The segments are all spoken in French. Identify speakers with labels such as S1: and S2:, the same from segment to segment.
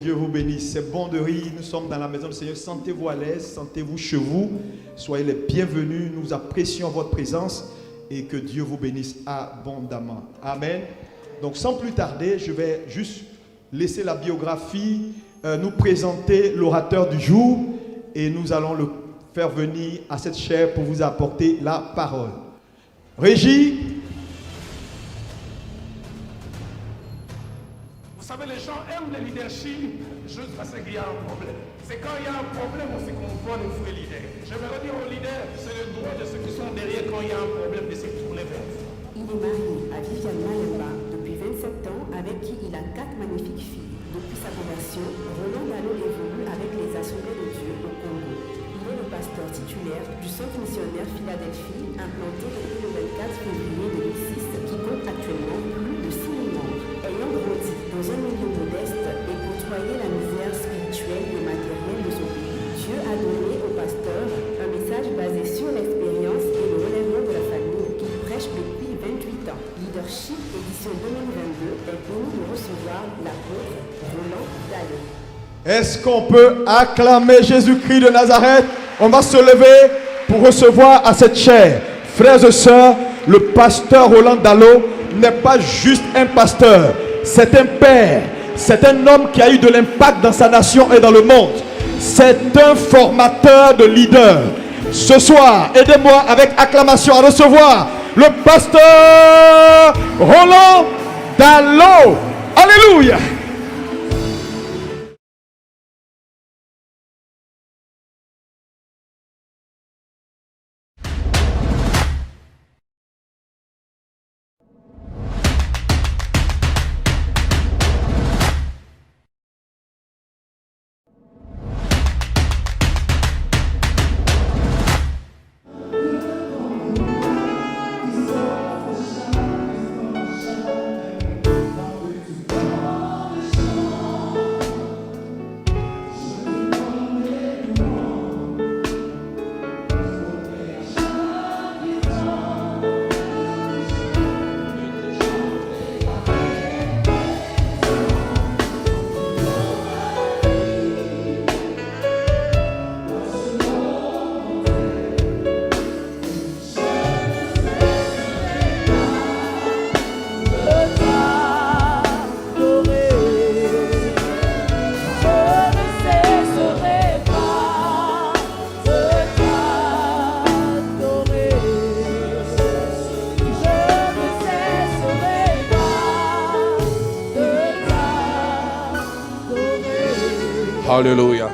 S1: Dieu vous bénisse. C'est bon de rire. Nous sommes dans la maison du Seigneur. Sentez-vous à l'aise, sentez-vous chez vous. Soyez les bienvenus. Nous apprécions votre présence et que Dieu vous bénisse abondamment. Amen. Donc sans plus tarder, je vais juste laisser la biographie nous présenter l'orateur du jour et nous allons le faire venir à cette chaire pour vous apporter la parole. Régie.
S2: Vous savez, les gens aiment le leadership juste parce qu'il y a un problème. C'est quand il y a un problème aussi qu'on voit les vrais leaders. J'aimerais dire aux leaders, c'est le droit de ceux qui sont derrière quand il y a un problème de se tourner vers vous.
S3: Il est marié à Viviane Malemba depuis 27 ans, avec qui il a 4 magnifiques filles. Depuis sa conversion, Roland Dallot évolue avec les Assemblées de Dieu au Congo. Il est le pasteur titulaire du Centre missionnaire Philadelphie, implanté depuis le 24 février 2006, qui compte actuellement plus de 6 000 membres. Ayant grandi dans un milieu modeste et côtoyé la misère spirituelle et matérielle de son pays, Dieu a donné au pasteur un message basé sur l'expérience et le relèvement de la famille qu'il prêche depuis 28 ans. Leadership édition 2022 est béni de recevoir l'apôtre Roland Dallot.
S1: Est-ce qu'on peut acclamer Jésus-Christ de Nazareth? On va se lever pour recevoir à cette chaire. Frères et sœurs, le pasteur Roland Dallot n'est pas juste un pasteur, c'est un père, c'est un homme qui a eu de l'impact dans sa nation et dans le monde. C'est un formateur de leaders. Ce soir, aidez-moi avec acclamation à recevoir le pasteur Roland Dallot. Alléluia.
S2: Alléluia.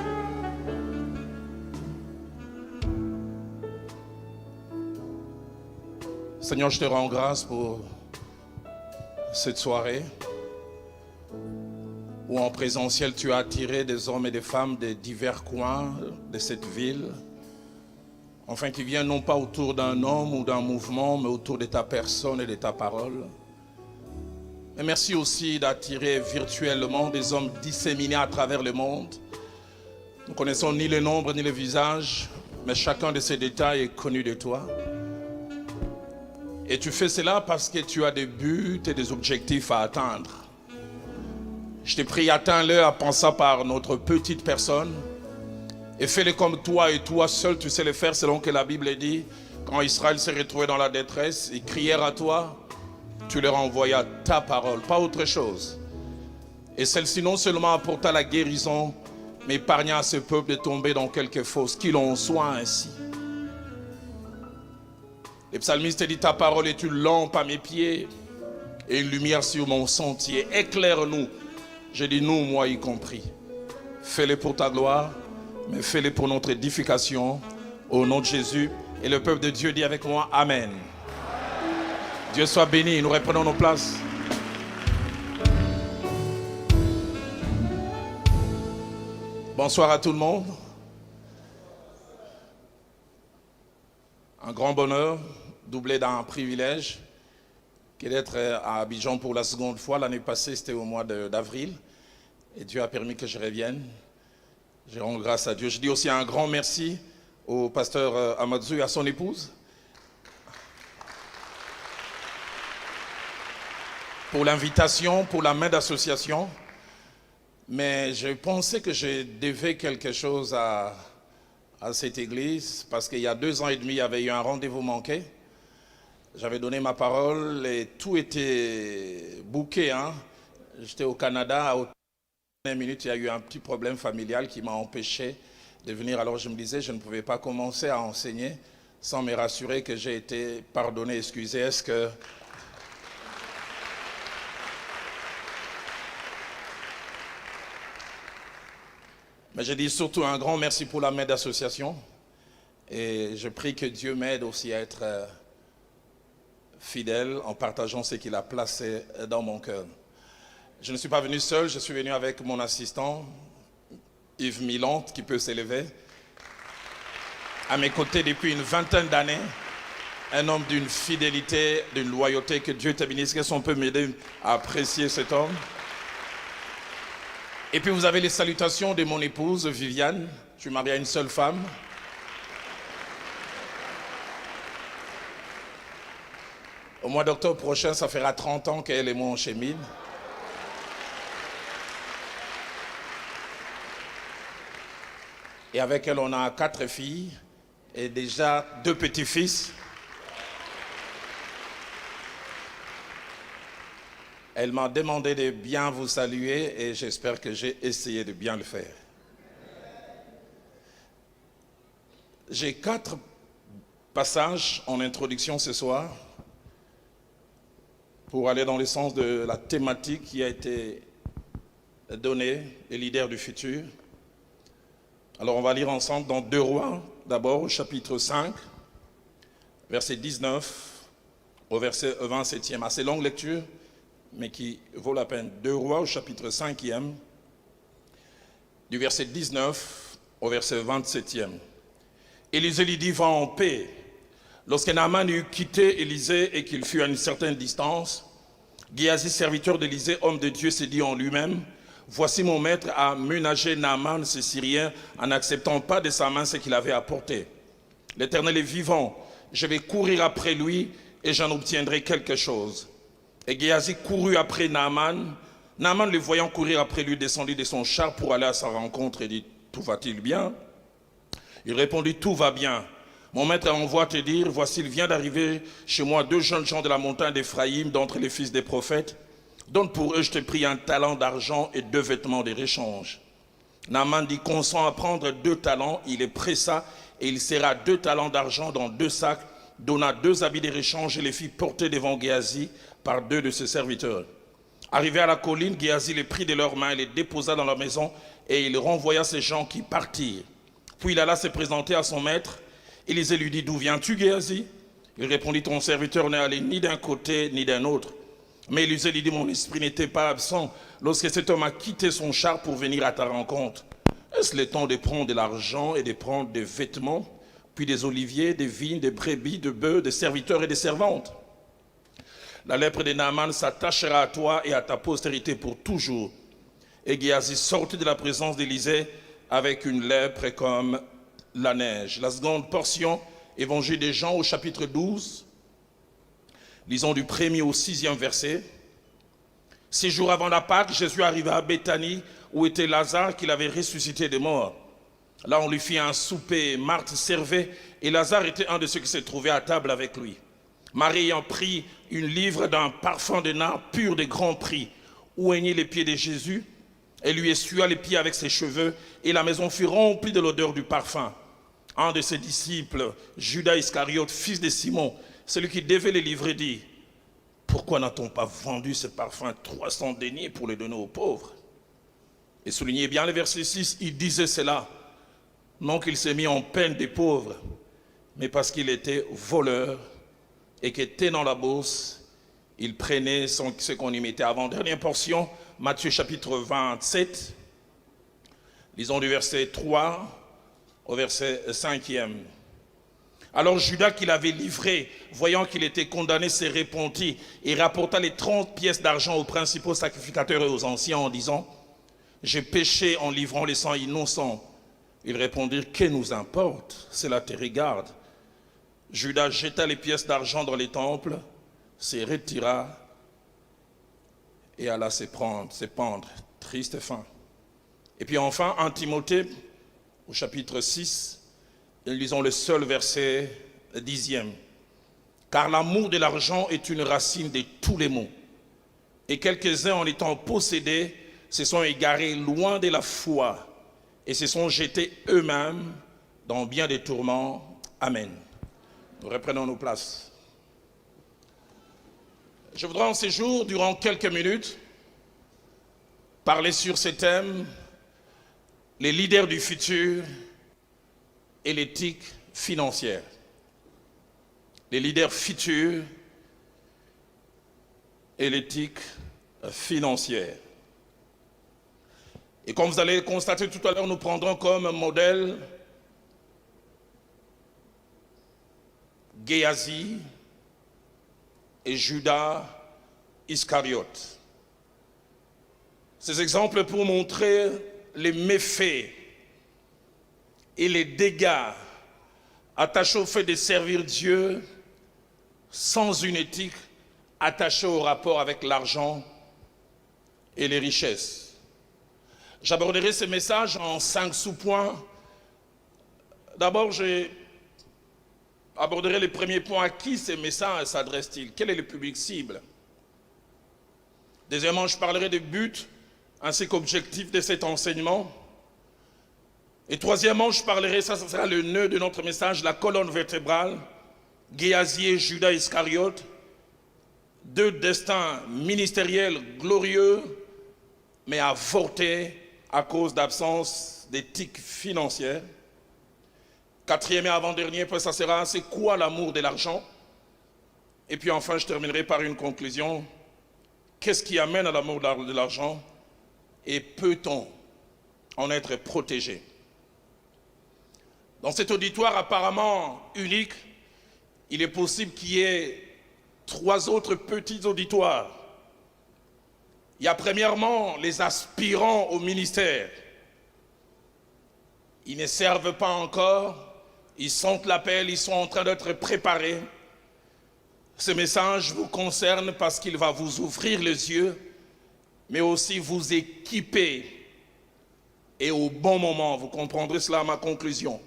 S2: Seigneur, je te rends grâce pour cette soirée où en présentiel tu as attiré des hommes et des femmes de divers coins de cette ville, afin qu'ils viennent non pas autour d'un homme ou d'un mouvement, mais autour de ta personne et de ta parole. Et merci aussi d'attirer virtuellement des hommes disséminés à travers le monde. Nous ne connaissons ni le nombre ni le visage, mais chacun de ces détails est connu de toi. Et tu fais cela parce que tu as des buts et des objectifs à atteindre. Je te prie, atteins-le en pensant par notre petite personne. Et fais-le comme toi et toi seul tu sais le faire, selon que la Bible dit. Quand Israël s'est retrouvé dans la détresse, ils crièrent à toi. Tu leur envoyas ta parole, pas autre chose. Et celle-ci non seulement apporta la guérison, mais épargna à ce peuple de tomber dans quelque fosse, qu'il en soit ainsi. Le psalmiste dit, ta parole est une lampe à mes pieds et une lumière sur mon sentier. Éclaire-nous. Je dis nous, moi y compris. Fais-le pour ta gloire, mais fais-le pour notre édification. Au nom de Jésus. Et le peuple de Dieu dit avec moi, Amen. Dieu soit béni. Nous reprenons nos places. Bonsoir à tout le monde. Un grand bonheur, doublé d'un privilège, qui est d'être à Abidjan pour la seconde fois. L'année passée, c'était au mois d'avril. Et Dieu a permis que je revienne. Je rends grâce à Dieu. Je dis aussi un grand merci au pasteur Amadou et à son épouse. Pour l'invitation, pour la main d'association. Mais je pensais que je devais quelque chose à cette église parce qu'il y a 2 ans et demi, il y avait eu un rendez-vous manqué. J'avais donné ma parole et tout était bouqué. J'étais au Canada, à 1 minute, il y a eu un petit problème familial qui m'a empêché de venir. Alors je me disais, je ne pouvais pas commencer à enseigner sans me rassurer que j'ai été pardonné, excusé. Est-ce que... Mais je dis surtout un grand merci pour la Med Association. Et je prie que Dieu m'aide aussi à être fidèle en partageant ce qu'il a placé dans mon cœur. Je ne suis pas venu seul, je suis venu avec mon assistant, Yves Milante, qui peut s'élever. À mes côtés depuis une 20aine d'années, un homme d'une fidélité, d'une loyauté, que Dieu te bénisse. Qu'est-ce qu'on peut m'aider à apprécier cet homme? Et puis vous avez les salutations de mon épouse, Viviane. Je suis marié à une seule femme. Au mois d'octobre prochain, ça fera 30 ans qu'elle et moi on chemine. Et avec elle, on a 4 filles et déjà 2 petits-fils. Elle m'a demandé de bien vous saluer et j'espère que j'ai essayé de bien le faire. J'ai 4 passages en introduction ce soir pour aller dans le sens de la thématique qui a été donnée, les leaders du futur. Alors on va lire ensemble dans 2 Rois, d'abord au chapitre 5, verset 19 au verset 27e. Assez longue lecture, mais qui vaut la peine. 2 Rois au chapitre 5e, du verset 19 au verset 27e. Élisée lui dit, va en paix. Lorsque Naaman eut quitté Élisée et qu'il fut à une certaine distance, Géasi, serviteur d'Élisée, homme de Dieu, s'est dit en lui-même, voici mon maître a ménagé Naaman, ce Syrien, en n'acceptant pas de sa main ce qu'il avait apporté. L'Éternel est vivant, je vais courir après lui et j'en obtiendrai quelque chose. Et Géasi courut après Naaman. Naaman, le voyant courir après lui, descendit de son char pour aller à sa rencontre et dit, tout va-t-il bien? Il répondit, tout va bien. Mon maître envoie te dire, voici, il vient d'arriver chez moi 2 jeunes gens de la montagne d'Éphraïm, d'entre les fils des prophètes. Donne pour eux, je te prie, 1 talent d'argent et 2 vêtements de réchange. Naaman dit, consent à prendre 2 talents. Il les pressa et il serra 2 talents d'argent dans 2 sacs, donna 2 habits de réchange et les fit porter devant Géasi par 2 de ses serviteurs. Arrivé à la colline, Géasi les prit de leurs mains et les déposa dans la maison et il renvoya ces gens qui partirent. Puis il alla se présenter à son maître. Élisée lui dit, d'où viens-tu, Géasi? Il répondit, ton serviteur n'est allé ni d'un côté ni d'un autre. Mais Élisée lui dit, mon esprit n'était pas absent lorsque cet homme a quitté son char pour venir à ta rencontre. Est-ce le temps de prendre de l'argent et de prendre des vêtements, puis des oliviers, des vignes, des brebis, des bœufs, des serviteurs et des servantes? La lèpre de Naaman s'attachera à toi et à ta postérité pour toujours. Et Géasi sortit de la présence d'Élisée avec une lèpre comme la neige. La seconde portion, Évangile de Jean au chapitre 12, lisons du 1er au 6e verset. 6 jours avant la Pâque, Jésus arriva à Béthanie où était Lazare qu'il avait ressuscité des morts. Là on lui fit un souper, Marthe servait et Lazare était un de ceux qui se trouvaient à table avec lui. Marie ayant pris une livre d'un parfum de nard pur de grand prix, oignit les pieds de Jésus et lui essuya les pieds avec ses cheveux et la maison fut remplie de l'odeur du parfum. Un de ses disciples, Judas Iscariote, fils de Simon, celui qui devait les livrer, dit, pourquoi n'a-t-on pas vendu ce parfum 300 deniers pour le donner aux pauvres? Et soulignez bien le verset 6, il disait cela, non qu'il s'est mis en peine des pauvres, mais parce qu'il était voleur et qu'était dans la bourse, il prenait ce qu'on y mettait. Avant dernière portion, Matthieu chapitre 27, lisons du verset 3 au verset 5e. Alors Judas qui l'avait livré, voyant qu'il était condamné, s'est repenti et rapporta les 30 pièces d'argent aux principaux sacrificateurs et aux anciens en disant, j'ai péché en livrant les sangs innocents. Ils répondirent, que nous importe, cela te regarde. Judas jeta les pièces d'argent dans les temples, se retira et alla se pendre. Triste fin. Et puis enfin, en Timothée, au chapitre 6, nous lisons le seul verset 10e. Car l'amour de l'argent est une racine de tous les maux. Et quelques-uns, en étant possédés, se sont égarés loin de la foi et se sont jetés eux-mêmes dans bien des tourments. Amen. Nous reprenons nos places. Je voudrais en ces jours, durant quelques minutes, parler sur ce thème, les leaders du futur et l'éthique financière. Les leaders futurs et l'éthique financière. Et comme vous allez le constater tout à l'heure, nous prendrons comme modèle Géasi et Judas Iscariote. Ces exemples pour montrer les méfaits et les dégâts attachés au fait de servir Dieu sans une éthique attachée au rapport avec l'argent et les richesses. J'aborderai ce message en 5 sous-points. D'abord, j'aborderai le premier point. À qui ce message s'adresse-t-il? Quel est le public cible? Deuxièmement, je parlerai des buts ainsi qu'objectifs de cet enseignement. Et troisièmement, je parlerai, ça sera le nœud de notre message, la colonne vertébrale, Géasi et Judas Iscariote, 2 destins ministériels glorieux, mais avortés à cause d'absence d'éthique financière. Quatrième et avant-dernier, ça sera, c'est quoi l'amour de l'argent? Et puis enfin, je terminerai par une conclusion. Qu'est-ce qui amène à l'amour de l'argent? Et peut-on en être protégé? Dans cet auditoire apparemment unique, il est possible qu'il y ait 3 autres petits auditoires. Il y a premièrement les aspirants au ministère. Ils ne servent pas encore, ils sentent l'appel, ils sont en train d'être préparés. Ce message vous concerne parce qu'il va vous ouvrir les yeux, mais aussi vous équiper. Et au bon moment, vous comprendrez cela à ma conclusion.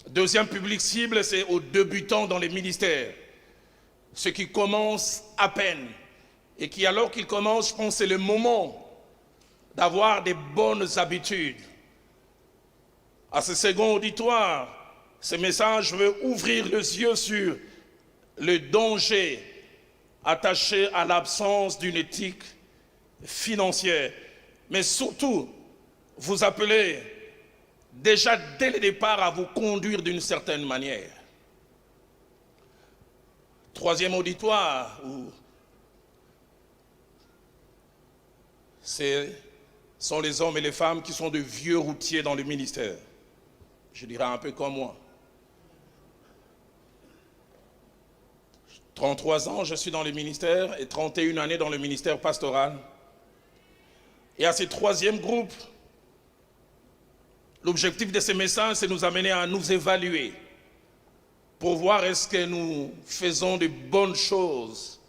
S2: Deuxième public cible, c'est aux débutants dans les ministères. Ceux qui commencent à peine. Et qui, alors qu'ils commencent, je pense que c'est le moment d'avoir des bonnes habitudes. À ce second auditoire, ce message veut ouvrir les yeux sur le danger attaché à l'absence d'une éthique financière. Mais surtout, vous appelez déjà dès le départ à vous conduire d'une certaine manière. Troisième auditoire, ce sont les hommes et les femmes qui sont de vieux routiers dans le ministère. Je dirais un peu comme moi. 33 ans, je suis dans le ministère et 31 années dans le ministère pastoral. Et à ce troisième groupe, l'objectif de ce message, c'est de nous amener à nous évaluer pour voir est-ce que nous faisons de bonnes choses.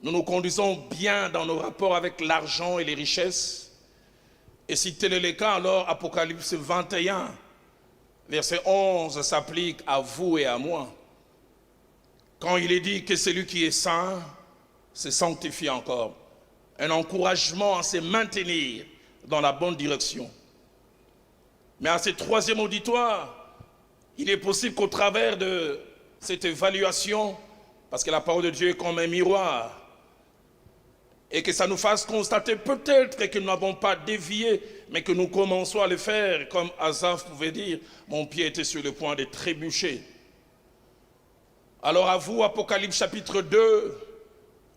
S2: Nous nous conduisons bien dans nos rapports avec l'argent et les richesses. Et si tel est le cas, alors Apocalypse 21, verset 11 s'applique à vous et à moi. Quand il est dit que celui qui est saint se sanctifie encore. Un encouragement à se maintenir dans la bonne direction. Mais à ce troisième auditoire, il est possible qu'au travers de cette évaluation, parce que la parole de Dieu est comme un miroir, et que ça nous fasse constater peut-être que nous n'avons pas dévié, mais que nous commençons à le faire, comme Asaph pouvait dire, mon pied était sur le point de trébucher. Alors à vous, Apocalypse chapitre 2,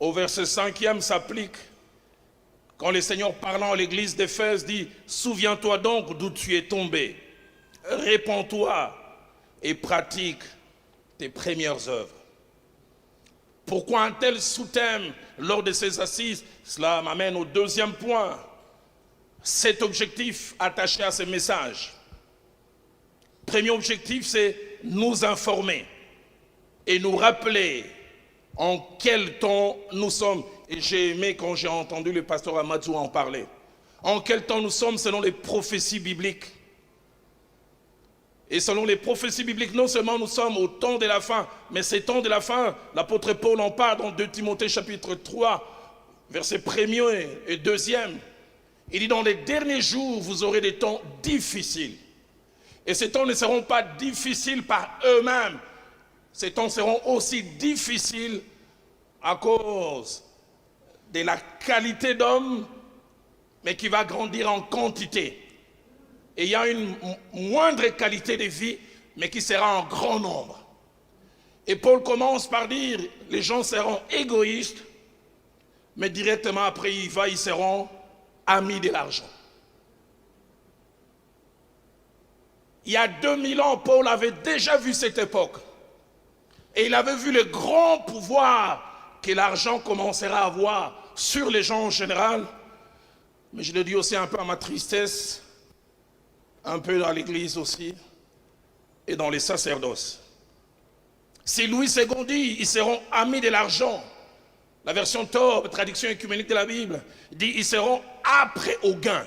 S2: au verset 5e s'applique, quand le Seigneur parlant à l'église d'Éphèse dit « Souviens-toi donc d'où tu es tombé, répands-toi et pratique tes premières œuvres. » Pourquoi un tel sous-thème lors de ces assises? Cela m'amène au deuxième point. Cet objectif attaché à ce message. Premier objectif, c'est nous informer et nous rappeler en quel temps nous sommes. Et j'ai aimé quand j'ai entendu le pasteur Amadou en parler. En quel temps nous sommes selon les prophéties bibliques? Et selon les prophéties bibliques, non seulement nous sommes au temps de la fin, mais ces temps de la fin, l'apôtre Paul en parle dans 2 Timothée chapitre 3, versets 1er et 2e. Il dit, dans les derniers jours, vous aurez des temps difficiles. Et ces temps ne seront pas difficiles par eux-mêmes. Ces temps seront aussi difficiles à cause de la qualité d'homme, mais qui va grandir en quantité. Et il y a une moindre qualité de vie, mais qui sera en grand nombre. Et Paul commence par dire, les gens seront égoïstes, mais directement après ils seront amis de l'argent. Il y a 2000 ans, Paul avait déjà vu cette époque. Et il avait vu le grand pouvoir que l'argent commencera à avoir sur les gens en général. Mais je le dis aussi un peu à ma tristesse, un peu dans l'église aussi, et dans les sacerdoces. Si Louis II dit, ils seront amis de l'argent. La version Tob, traduction écuménique de la Bible, dit, ils seront après au gain.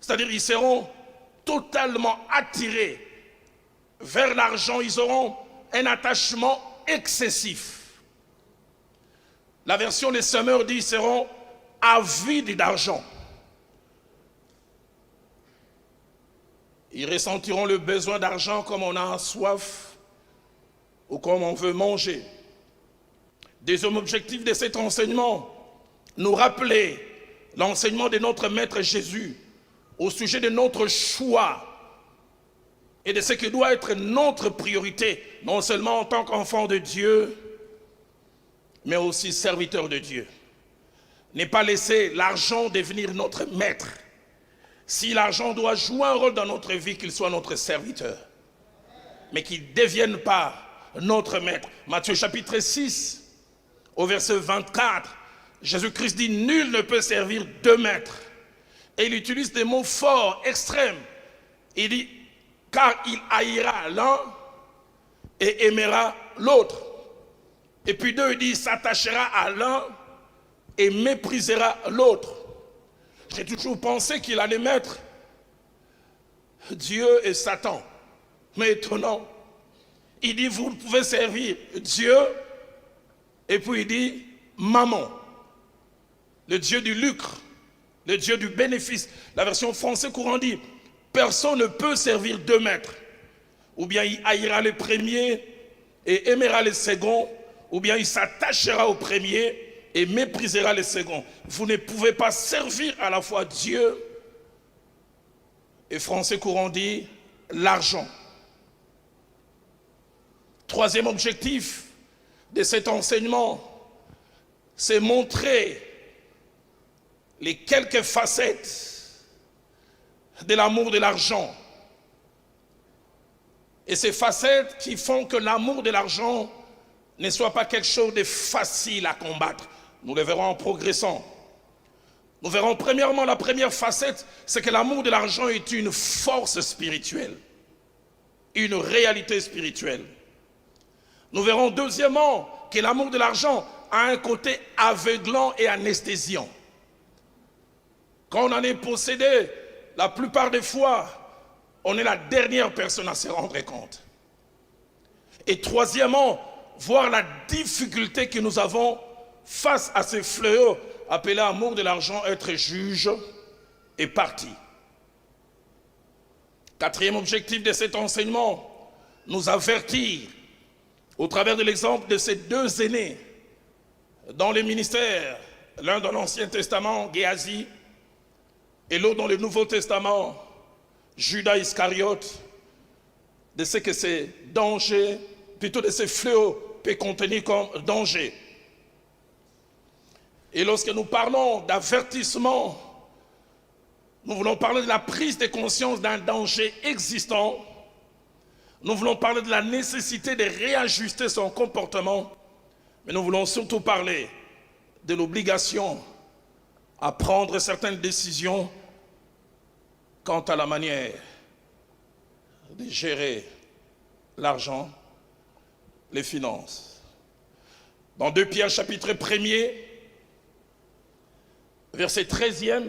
S2: C'est-à-dire, ils seront totalement attirés vers l'argent, ils auront un attachement excessif. La version des Semeurs dit, ils seront avides d'argent. Ils ressentiront le besoin d'argent comme on a soif ou comme on veut manger. Deuxième objectif de cet enseignement, nous rappeler l'enseignement de notre Maître Jésus au sujet de notre choix et de ce qui doit être notre priorité, non seulement en tant qu'enfant de Dieu, mais aussi serviteur de Dieu. Ne pas laisser l'argent devenir notre maître. Si l'argent doit jouer un rôle dans notre vie, qu'il soit notre serviteur, mais qu'il ne devienne pas notre maître. Matthieu chapitre 6, au verset 24, Jésus-Christ dit, nul ne peut servir deux maîtres. Et il utilise des mots forts, extrêmes. Il dit, car il haïra l'un et aimera l'autre. Et puis deux, il dit, s'attachera à l'un et méprisera l'autre. J'ai toujours pensé qu'il allait mettre Dieu et Satan. Mais étonnant, il dit, vous pouvez servir Dieu, et puis il dit, maman, le Dieu du lucre, le Dieu du bénéfice. La version française courant dit, personne ne peut servir deux maîtres. Ou bien il haïra le premier et aimera le second, ou bien il s'attachera au premier et méprisera le second. Vous ne pouvez pas servir à la fois Dieu et français courant dit l'argent. Troisième objectif de cet enseignement, c'est montrer les quelques facettes de l'amour de l'argent. Et ces facettes qui font que l'amour de l'argent ne soit pas quelque chose de facile à combattre. Nous le verrons en progressant. Nous verrons premièrement, la première facette, c'est que l'amour de l'argent est une force spirituelle, une réalité spirituelle. Nous verrons deuxièmement que l'amour de l'argent a un côté aveuglant et anesthésiant. Quand on en est possédé, la plupart des fois, on est la dernière personne à se rendre compte. Et troisièmement, voir la difficulté que nous avons face à ce fléau appelé amour de l'argent, être juge et parti. Quatrième objectif de cet enseignement, nous avertir au travers de l'exemple de ces deux aînés dans les ministères, l'un dans l'Ancien Testament, Géasi, et l'autre dans le Nouveau Testament, Judas Iscariote, de ce que ces dangers, plutôt de ces fléaux, peut contenir comme danger. Et lorsque nous parlons d'avertissement, nous voulons parler de la prise de conscience d'un danger existant. Nous voulons parler de la nécessité de réajuster son comportement, mais nous voulons surtout parler de l'obligation à prendre certaines décisions quant à la manière de gérer l'argent, les finances. Dans 2 Pierre chapitre 1er, verset 13e,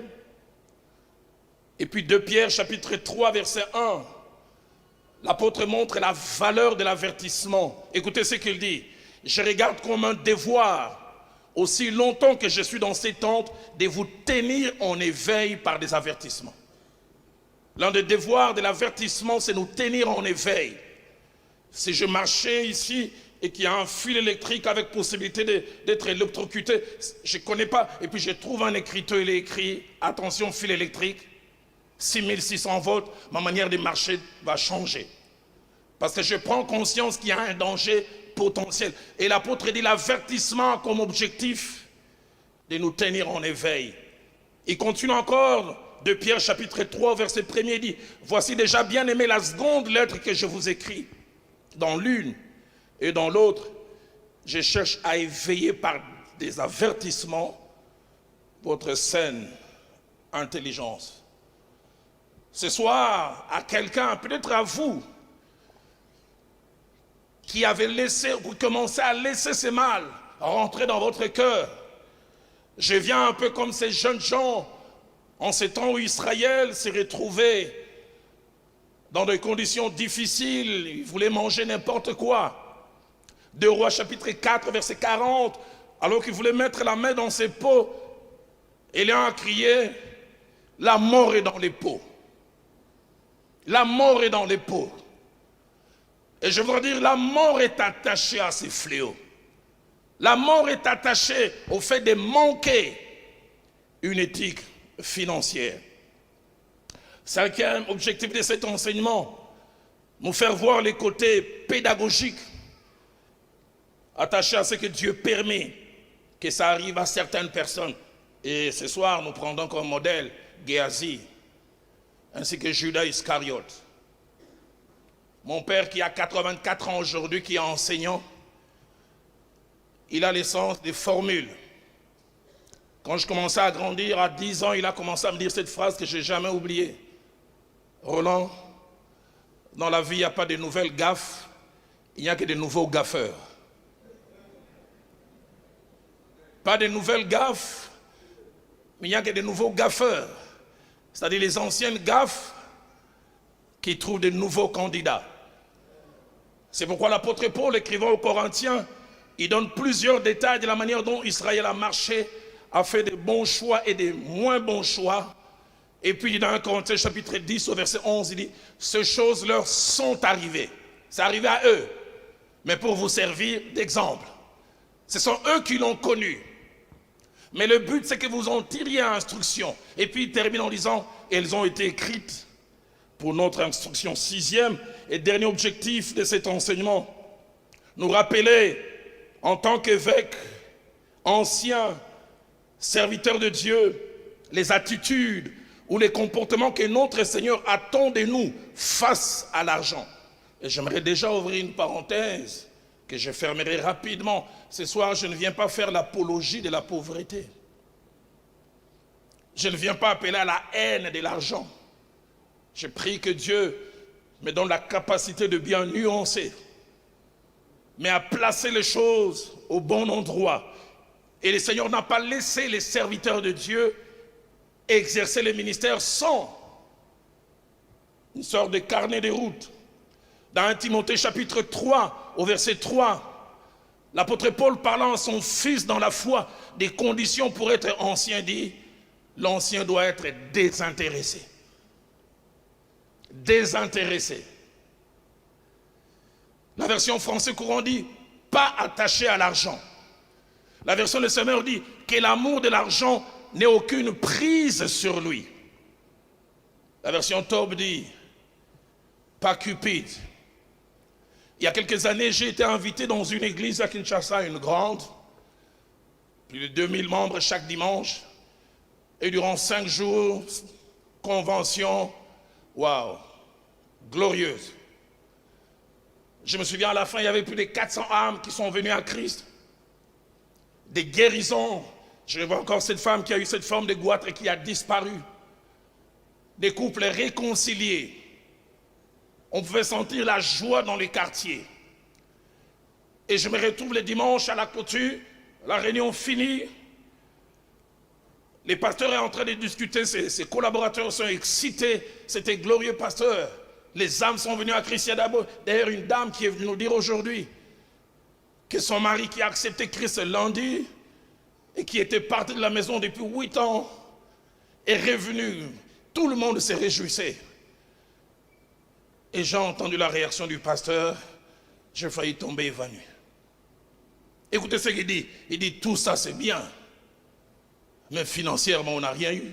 S2: Et puis 2 Pierre chapitre 3 verset 1. L'apôtre montre la valeur de l'avertissement. Écoutez ce qu'il dit. Je regarde comme un devoir, aussi longtemps que je suis dans ces tentes, de vous tenir en éveil par des avertissements. L'un des devoirs de l'avertissement, c'est nous tenir en éveil. Si je marchais ici et qu'il y a un fil électrique avec possibilité d'être électrocuté, je ne connais pas, et puis je trouve un écriteau, il est écrit, attention, fil électrique, 6600 volts, ma manière de marcher va changer. Parce que je prends conscience qu'il y a un danger potentiel. Et l'apôtre dit l'avertissement a comme objectif de nous tenir en éveil. Il continue encore de Pierre chapitre 3 verset 1er, il dit, voici déjà bien aimé la seconde lettre que je vous écris. Dans l'une et dans l'autre, je cherche à éveiller par des avertissements votre saine intelligence. Ce soir, à quelqu'un, peut-être à vous, qui avez laissé, vous commencez à laisser ces mal rentrer dans votre cœur. Je viens un peu comme ces jeunes gens, en ces temps où Israël s'est retrouvé dans des conditions difficiles, ils voulaient manger n'importe quoi. 2 Rois chapitre 4 verset 40, alors qu'ils voulaient mettre la main dans ses pots, Élian a crié, la mort est dans les pots. La mort est dans les pots. Et je voudrais dire, la mort est attachée à ces fléaux. La mort est attachée au fait de manquer une éthique financière. 5e objectif de cet enseignement, nous faire voir les côtés pédagogiques attachés à ce que Dieu permet que ça arrive à certaines personnes. Et ce soir, nous prendrons comme modèle Géasi, ainsi que Judas Iscariote. Mon père qui a 84 ans aujourd'hui, qui est enseignant, il a l'essence des formules. Quand je commençais à grandir, à 10 ans, il a commencé à me dire cette phrase que je n'ai jamais oubliée. Roland, dans la vie, il n'y a pas de nouvelles gaffes, il n'y a que de nouveaux gaffeurs. Pas de nouvelles gaffes, mais il n'y a que de nouveaux gaffeurs. C'est-à-dire les anciennes gaffes qui trouvent de nouveaux candidats. C'est pourquoi l'apôtre Paul, écrivant aux Corinthiens, il donne plusieurs détails de la manière dont Israël a marché, a fait de bons choix et de moins bons choix. Et puis dans 1 Corinthiens chapitre 10 au verset 11, il dit, ces choses leur sont arrivées. C'est arrivé à eux, mais pour vous servir d'exemple. Ce sont eux qui l'ont connu. Mais le but, c'est que vous en tiriez instruction. Et puis il termine en disant, elles ont été écrites pour notre instruction. 6e et dernier objectif de cet enseignement, nous rappeler en tant qu'évêque, ancien, serviteur de Dieu, les attitudes ou les comportements que notre Seigneur attend de nous face à l'argent. Et j'aimerais déjà ouvrir une parenthèse que je fermerai rapidement. Ce soir, je ne viens pas faire l'apologie de la pauvreté. Je ne viens pas appeler à la haine de l'argent. Je prie que Dieu me donne la capacité de bien nuancer, mais à placer les choses au bon endroit. Et le Seigneur n'a pas laissé les serviteurs de Dieu exercer le ministère sans une sorte de carnet de route. Dans 1 Timothée chapitre 3, au verset 3, l'apôtre Paul parlant à son fils dans la foi des conditions pour être ancien dit, l'ancien doit être désintéressé. Désintéressé. La version français courant dit, pas attaché à l'argent. La version de Semeur dit que l'amour de l'argent n'ait aucune prise sur lui. La version Tob dit, pas cupide. Il y a quelques années, j'ai été invité dans une église à Kinshasa, une grande, plus de 2000 membres chaque dimanche. Et durant 5 jours, convention, waouh, glorieuse. Je me souviens à la fin, il y avait plus de 400 âmes qui sont venues à Christ. Des guérisons. Je vois encore cette femme qui a eu cette forme de goitre et qui a disparu. Des couples réconciliés. On pouvait sentir la joie dans les quartiers. Et je me retrouve le dimanche à la clôture, la réunion finie. Les pasteurs sont en train de discuter, ses collaborateurs sont excités. C'était glorieux, pasteur. Les âmes sont venues à Christ. D'ailleurs, une dame qui est venue nous dire aujourd'hui que son mari qui a accepté Christ lundi et qui était parti de la maison depuis 8 ans est revenu. Tout le monde s'est réjouissé. Et j'ai entendu la réaction du pasteur. J'ai failli tomber évanoui. Écoutez ce qu'il dit. Il dit, tout ça c'est bien. Mais financièrement, on n'a rien eu.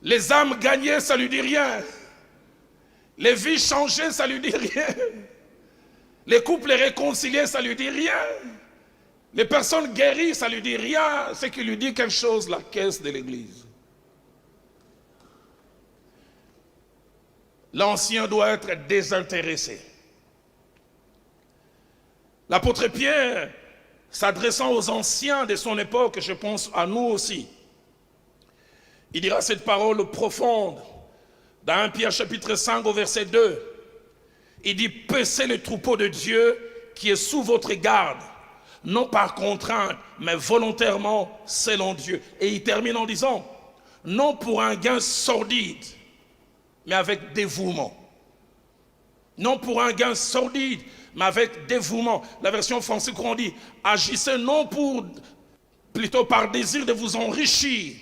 S2: Les âmes gagnées, ça lui dit rien. Les vies changées, ça lui dit rien. Les couples réconciliés, ça lui dit rien. Les personnes guéries, ça lui dit rien. C'est qu'il lui dit quelque chose, la caisse de l'église. L'ancien doit être désintéressé. L'apôtre Pierre, s'adressant aux anciens de son époque, je pense à nous aussi, il dira cette parole profonde dans 1 Pierre chapitre 5 au verset 2. Il dit, paissez le troupeau de Dieu qui est sous votre garde, non par contrainte, mais volontairement selon Dieu. Et il termine en disant, non pour un gain sordide, mais avec dévouement. Non pour un gain sordide, mais avec dévouement. La version française courant dit, agissez non plutôt par désir de vous enrichir,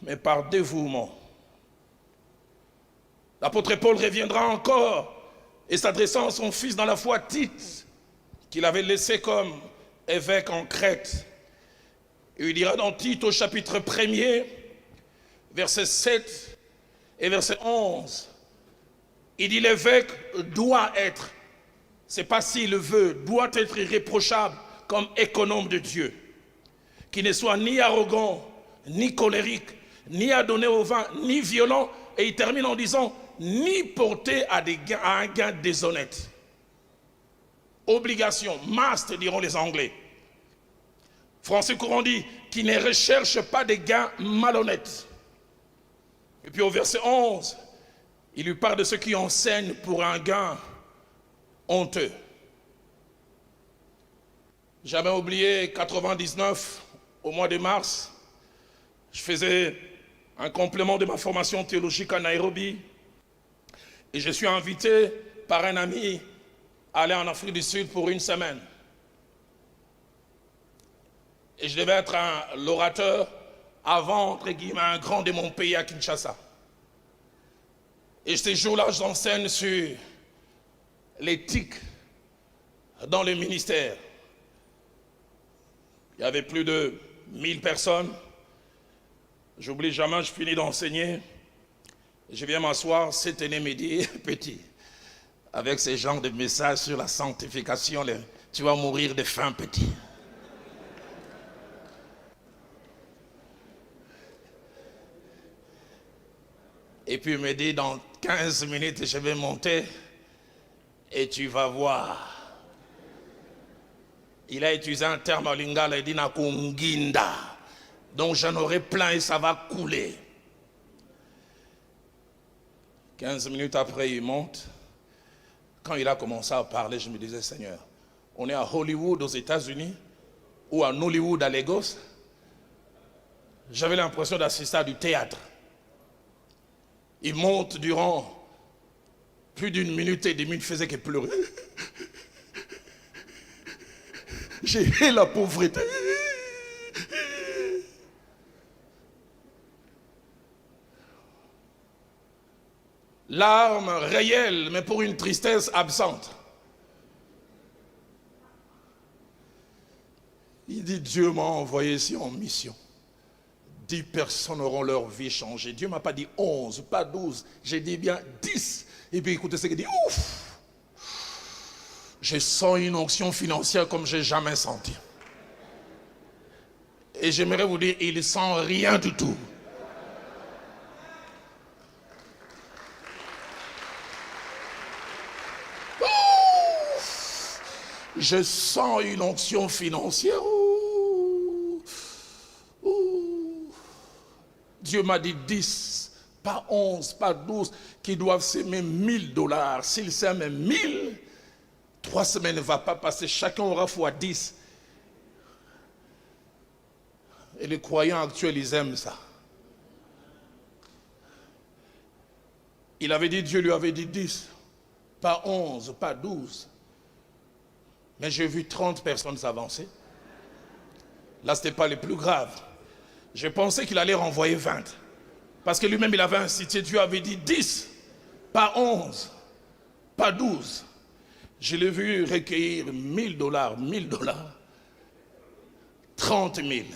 S2: mais par dévouement. L'apôtre Paul reviendra encore et s'adressant à son fils dans la foi Tite, qu'il avait laissé comme évêque en Crète. Et il dira dans Tite au chapitre 1er, verset 7 et verset 11, il dit l'évêque doit être, c'est pas s'il le veut, doit être irréprochable comme économe de Dieu, qui ne soit ni arrogant, ni colérique, ni adonné au vin, ni violent, et il termine en disant, ni porté à un gain déshonnête. Obligation, must diront les Anglais. Français courant dit, qui ne recherche pas des gains malhonnêtes. Et puis au verset 11, il lui parle de ceux qui enseignent pour un gain honteux. J'avais oublié 99 au mois de mars. Je faisais un complément de ma formation théologique à Nairobi. Et je suis invité par un ami à aller en Afrique du Sud pour 1 semaine. Et je devais être l'orateur avant, entre guillemets, un grand de mon pays à Kinshasa. Et ces jours-là, j'enseigne sur l'éthique dans le ministère. Il y avait plus de 1000 personnes. J'oublie jamais, je finis d'enseigner. Je viens m'asseoir, cet aîné me dit, petit, avec ces genres de messages sur la sanctification, tu vas mourir de faim, petit. Et puis il me dit, dans 15 minutes, je vais monter et tu vas voir. Il a utilisé un terme en lingala, il dit nakunginda. Donc j'en aurai plein et ça va couler. 15 minutes après, il monte. Quand il a commencé à parler, je me disais, Seigneur, on est à Hollywood aux États-Unis ou à Nollywood à Lagos. J'avais l'impression d'assister à du théâtre. Il monte durant plus d'1 minute et demie, il ne faisait que pleurer. J'ai la pauvreté. Larmes réelles, mais pour une tristesse absente. Il dit, Dieu m'a envoyé ici en mission. 10 personnes auront leur vie changée. Dieu ne m'a pas dit 11, pas 12. J'ai dit bien 10. Et puis écoutez ce qu'il dit, ouf! Je sens une onction financière comme je n'ai jamais senti. Et j'aimerais vous dire, il ne sent rien du tout. Je sens une onction financière. Dieu m'a dit 10, pas 11, pas 12, qui doivent s'aimer $1000. S'ils s'aiment 1000, 3 semaines ne va pas passer, chacun aura fois 10. Et les croyants actuels, ils aiment ça. Il avait dit, Dieu lui avait dit 10, pas 11, pas 12. Mais j'ai vu 30 personnes s'avancer. Là, ce n'était pas le plus grave. Je pensais qu'il allait renvoyer 20. Parce que lui-même, il avait incité, Dieu avait dit 10, pas 11, pas 12. Je l'ai vu recueillir $1000, 30 000.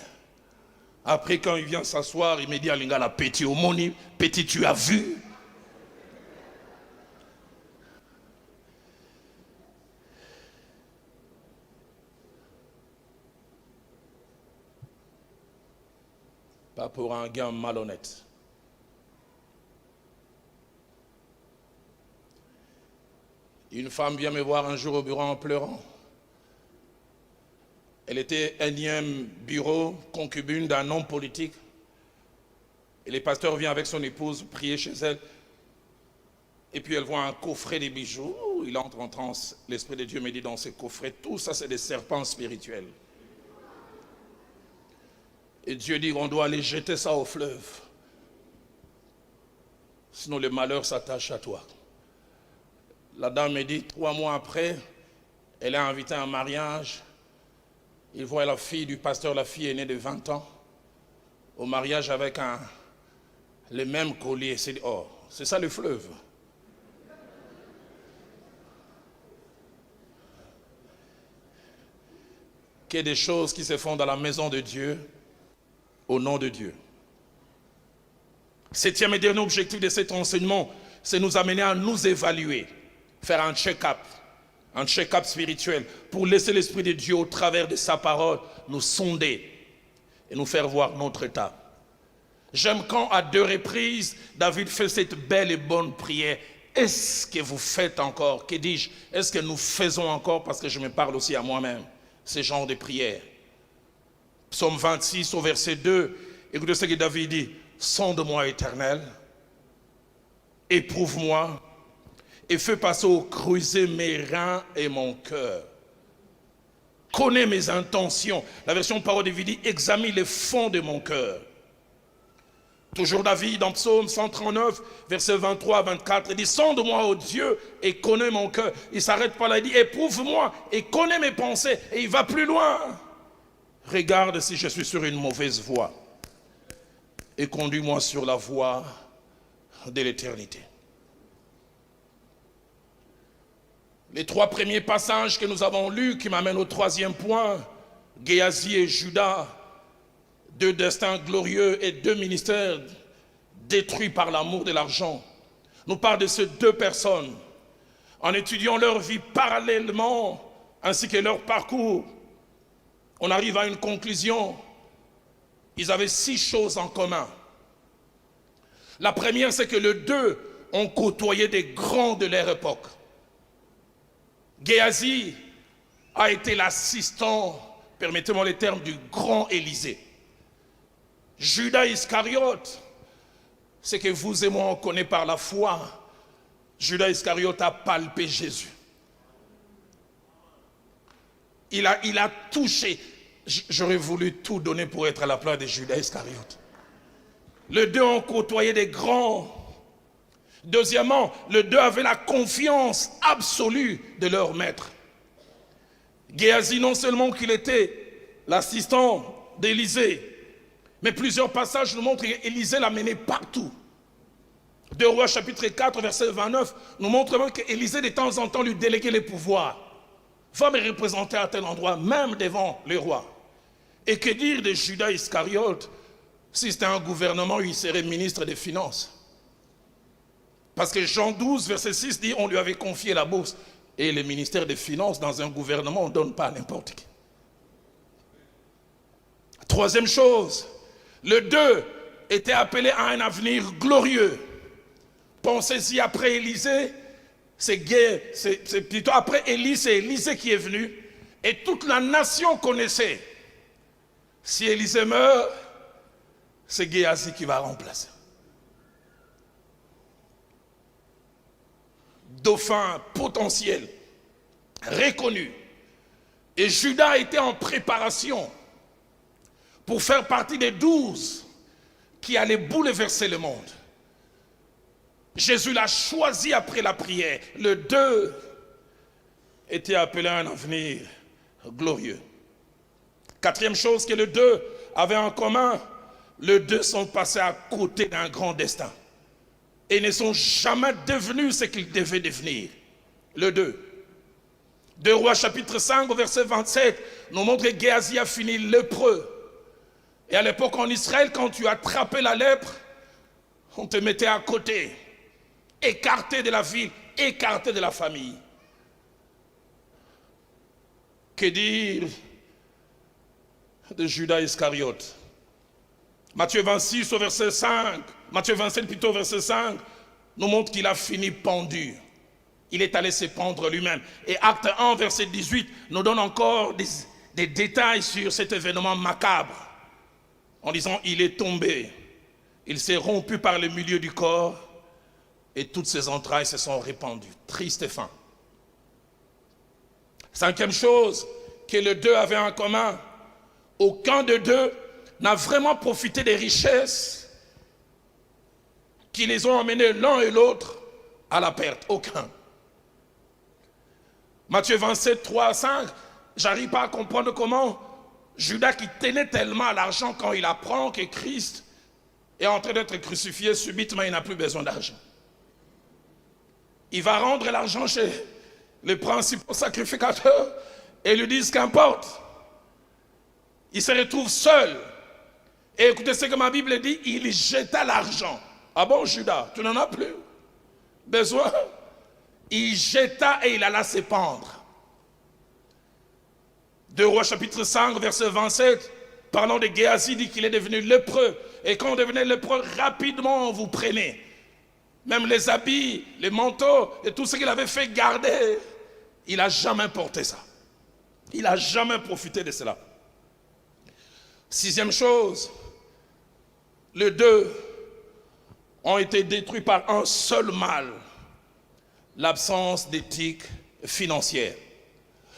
S2: Après, quand il vient s'asseoir, il me dit à Lingala, petit Omoni, petit, tu as vu? Pas pour un gars malhonnête. Une femme vient me voir un jour au bureau en pleurant. Elle était énième bureau, concubine d'un homme politique. Et le pasteur vient avec son épouse prier chez elle. Et puis elle voit un coffret de bijoux. Il entre en transe. L'Esprit de Dieu me dit dans ce coffret, tout ça c'est des serpents spirituels. Et Dieu dit qu'on doit aller jeter ça au fleuve. Sinon le malheur s'attache à toi. La dame me dit, 3 mois après, elle est invitée à un mariage. Il voit la fille du pasteur, la fille aînée de 20 ans, au mariage avec le même collier. C'est oh, c'est ça le fleuve. Qu'il y ait des choses qui se font dans la maison de Dieu, au nom de Dieu. 7e et dernier objectif de cet enseignement, c'est nous amener à nous évaluer, faire un check-up spirituel, pour laisser l'Esprit de Dieu au travers de sa parole nous sonder et nous faire voir notre état. J'aime quand à 2 reprises David fait cette belle et bonne prière. Est-ce que vous faites encore, que dis-je, est-ce que nous faisons encore, parce que je me parle aussi à moi-même, ce genre de prière. Psaume 26 au verset 2, écoutez ce que David dit, sonde-moi Éternel, éprouve-moi, et fais passer au creuset mes reins et mon cœur. Connais mes intentions. La version parole de David dit, examine les fonds de mon cœur. Toujours David dans Psaume 139, verset 23 à 24, il dit, sonde-moi, ô Dieu, et connais mon cœur. Il ne s'arrête pas là, il dit, éprouve-moi, et connais mes pensées. Et il va plus loin. Regarde si je suis sur une mauvaise voie, et conduis-moi sur la voie de l'éternité. Les 3 premiers passages que nous avons lus, qui m'amènent au 3e point, Géasi et Judas, 2 destins glorieux et 2 ministères détruits par l'amour de l'argent, nous parlent de ces 2 personnes. En étudiant leur vie parallèlement, ainsi que leur parcours, on arrive à une conclusion. Ils avaient 6 choses en commun. La première, c'est que les 2 ont côtoyé des grands de leur époque. Géasi a été l'assistant, permettez-moi les termes, du grand Élisée. Judas Iscariote, c'est que vous et moi on connaît par la foi. Judas Iscariote a palpé Jésus. Il a touché. J'aurais voulu tout donner pour être à la place de Judas Iscariote. Les 2 ont côtoyé des grands. Deuxièmement, les 2 avaient la confiance absolue de leur maître. Géasi, non seulement qu'il était l'assistant d'Élisée, mais plusieurs passages nous montrent qu'Élisée l'a mené partout. 2 Rois chapitre 4 verset 29 nous montre même qu'Élisée de temps en temps lui déléguait les pouvoirs. Va me représenter à tel endroit, même devant le roi. Et que dire de Judas Iscariote, si c'était un gouvernement, il serait ministre des Finances. Parce que Jean 12 verset 6 dit on lui avait confié la bourse. Et le ministère des Finances dans un gouvernement, on ne donne pas à n'importe qui. 3e chose, les 2 étaient appelés à un avenir glorieux. Pensez-y, après Élisée, c'est plutôt après Élie, c'est Élisée qui est venu. Et toute la nation connaissait. Si Élisée meurt, c'est Géasi qui va remplacer. Dauphin potentiel. reconnu. Et Judas était en préparation pour faire partie des 12 qui allaient bouleverser le monde. Jésus l'a choisi après la prière. Le 2 était appelé à un avenir glorieux. Quatrième chose que les 2 avaient en commun, les 2 sont passés à côté d'un grand destin et ne sont jamais devenus ce qu'ils devaient devenir. Le 2. 2 Rois chapitre 5 au verset 27 nous montre que Géasi a fini lépreux. Et à l'époque en Israël, quand tu attrapais la lèpre, on te mettait à côté, écarté de la ville, écarté de la famille. Que dire de Judas Iscariote? Matthieu 26 au verset 5, Matthieu 27 plutôt au verset 5, nous montre qu'il a fini pendu. Il est allé se pendre lui-même. Et Acte 1 verset 18 nous donne encore des détails sur cet événement macabre. En disant, il est tombé, il s'est rompu par le milieu du corps et toutes ses entrailles se sont répandues. Triste fin. Cinquième chose que les 2 avaient en commun, aucun des 2 n'a vraiment profité des richesses qui les ont emmenés l'un et l'autre à la perte. Aucun. Matthieu 27, 3 à 5, j'arrive pas à comprendre comment Judas, qui tenait tellement à l'argent, quand il apprend que Christ est en train d'être crucifié, subitement il n'a plus besoin d'argent. Il va rendre l'argent chez les principaux sacrificateurs et lui disent qu'importe. Il se retrouve seul. Et écoutez ce que ma Bible dit, il jeta l'argent. Ah bon, Judas, tu n'en as plus besoin? Il jeta et il alla se pendre. 2 Rois chapitre 5 verset 27, parlant de Géasi, dit qu'il est devenu lépreux. Et quand on devenait lépreux, rapidement on vous prenait. Même les habits, les manteaux et tout ce qu'il avait fait garder, il n'a jamais porté ça. Il n'a jamais profité de cela. Sixième chose, les 2 ont été détruits par un seul mal, l'absence d'éthique financière,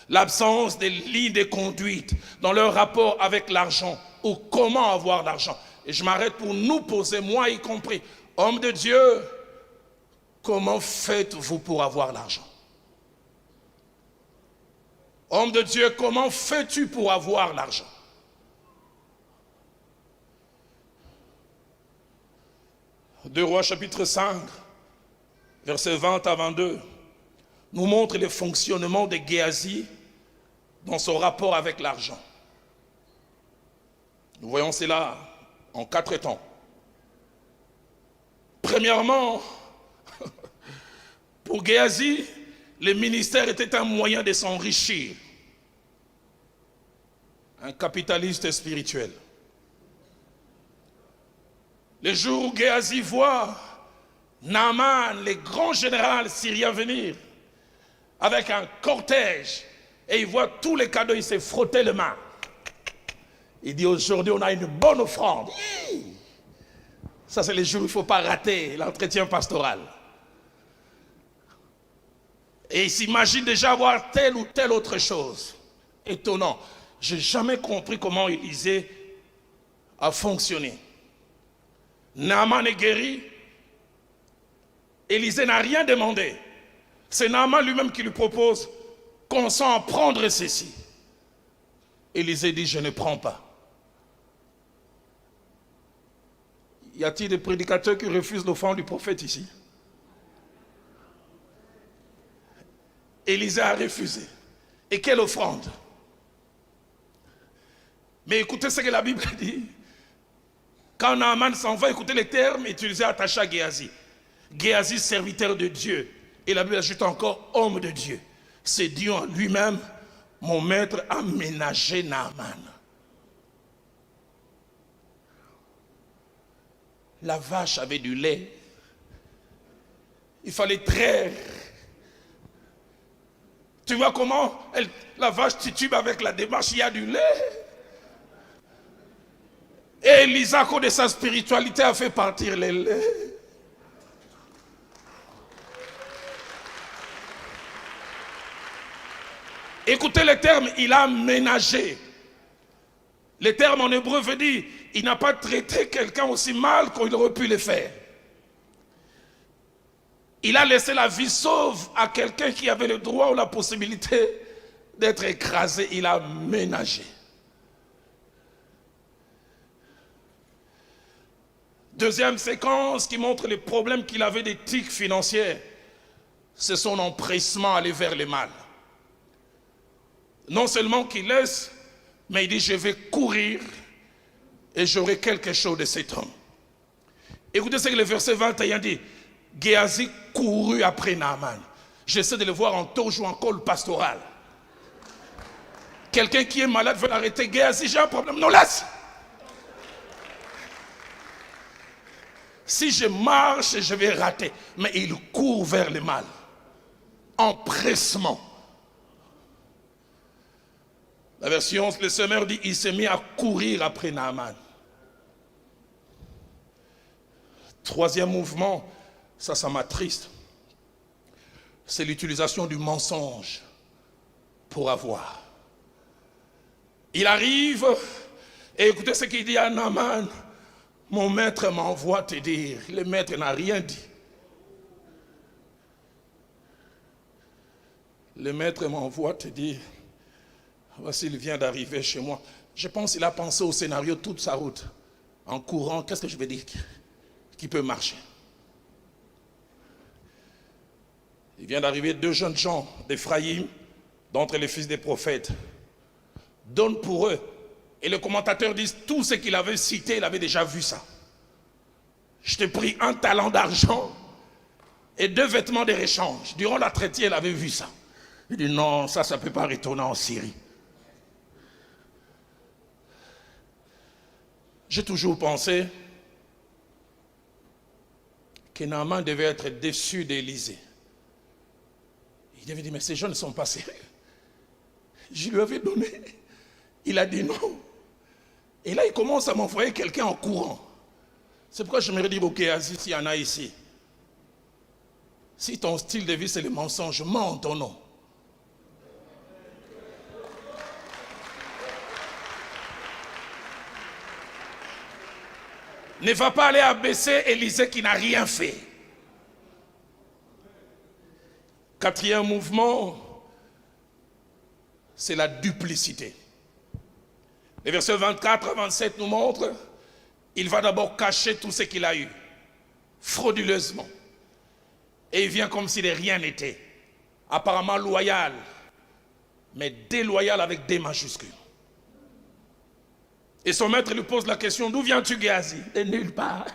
S2: l'absence de ligne de conduite dans leur rapport avec l'argent ou comment avoir l'argent. Et je m'arrête pour nous poser, moi y compris, homme de Dieu, comment faites-vous pour avoir l'argent? Homme de Dieu, comment fais-tu pour avoir l'argent? Deux Rois chapitre 5, versets 20 à 22, nous montre le fonctionnement de Géasi dans son rapport avec l'argent. Nous voyons cela en 4 temps. Premièrement, pour Géasi, le ministère était un moyen de s'enrichir. Un capitaliste spirituel. Le jour où Géasi voit Naaman, le grand général syrien, venir avec un cortège, et il voit tous les cadeaux, il s'est frotté les mains. Il dit, aujourd'hui on a une bonne offrande. Ça c'est le jour où il ne faut pas rater l'entretien pastoral. Et il s'imagine déjà avoir telle ou telle autre chose. Étonnant. Je n'ai jamais compris comment Élisée a fonctionné. Naaman est guéri. Élisée n'a rien demandé. C'est Naaman lui-même qui lui propose qu'on s'en prendre ceci. Élisée dit, je ne prends pas. Y a-t-il des prédicateurs qui refusent l'offrande du prophète ici? Élisée a refusé. Et quelle offrande? Mais écoutez ce que la Bible dit. Quand Naaman s'en va, écoutez les termes utilisés attachés à Géasi. Géasi, serviteur de Dieu. Et la Bible ajoute encore, homme de Dieu. C'est Dieu en lui-même, mon maître, a ménagé Naaman. La vache avait du lait. Il fallait traire. Tu vois comment la vache titube avec la démarche, il y a du lait. Et Isaac, de sa spiritualité, a fait partir les laits. Écoutez le terme, il a ménagé. Le terme en hébreu veut dire, il n'a pas traité quelqu'un aussi mal qu'il aurait pu le faire. Il a laissé la vie sauve à quelqu'un qui avait le droit ou la possibilité d'être écrasé. Il a ménagé. Deuxième séquence qui montre les problèmes qu'il avait d'éthique financière, c'est son empressement à aller vers le mal. Non seulement qu'il laisse, mais il dit, je vais courir et j'aurai quelque chose de cet homme. Écoutez ce que le verset 21 dit. Géasi courut après Naaman. J'essaie de le voir en toge ou en col pastoral. Quelqu'un qui est malade veut l'arrêter. Géasi, j'ai un problème. Non, laisse. Si je marche, je vais rater. Mais il court vers le mal. Empressement. La version, le semeur dit, il s'est mis à courir après Naaman. Troisième mouvement, ça m'attriste. C'est l'utilisation du mensonge pour avoir. Il arrive, et écoutez ce qu'il dit à Naaman. Mon maître m'envoie te dire. Le maître n'a rien dit. Le maître m'envoie te dire. Voici, il vient d'arriver chez moi. Je pense qu'il a pensé au scénario toute sa route. En courant, qu'est-ce que je vais dire qui peut marcher? Il vient d'arriver 2 jeunes gens d'Éphraïm, d'entre les fils des prophètes. Donne pour eux. Et les commentateurs disent, tout ce qu'il avait cité, il avait déjà vu ça. Je t'ai pris 1 talent d'argent et 2 vêtements de réchange. Durant la traitière, il avait vu ça. Il dit, non, ça ne peut pas retourner en Syrie. J'ai toujours pensé que Naaman devait être déçu d'Élisée. Il devait dire, mais ces gens ne sont pas sérieux. Je lui avais donné. Il a dit non. Et là, il commence à m'envoyer quelqu'un en courant. C'est pourquoi je me dis, ok, Aziz, s'il y en a ici. Si ton style de vie, c'est le mensonge, mens en ton nom. Ne va pas aller abaisser Élisée qui n'a rien fait. 4e mouvement, c'est la duplicité. Les versets 24 à 27 nous montrent, il va d'abord cacher tout ce qu'il a eu, frauduleusement. Et il vient comme si de rien n'était. Apparemment loyal, mais déloyal avec des majuscules. Et son maître lui pose la question, d'où viens-tu, Géasi? De nulle part.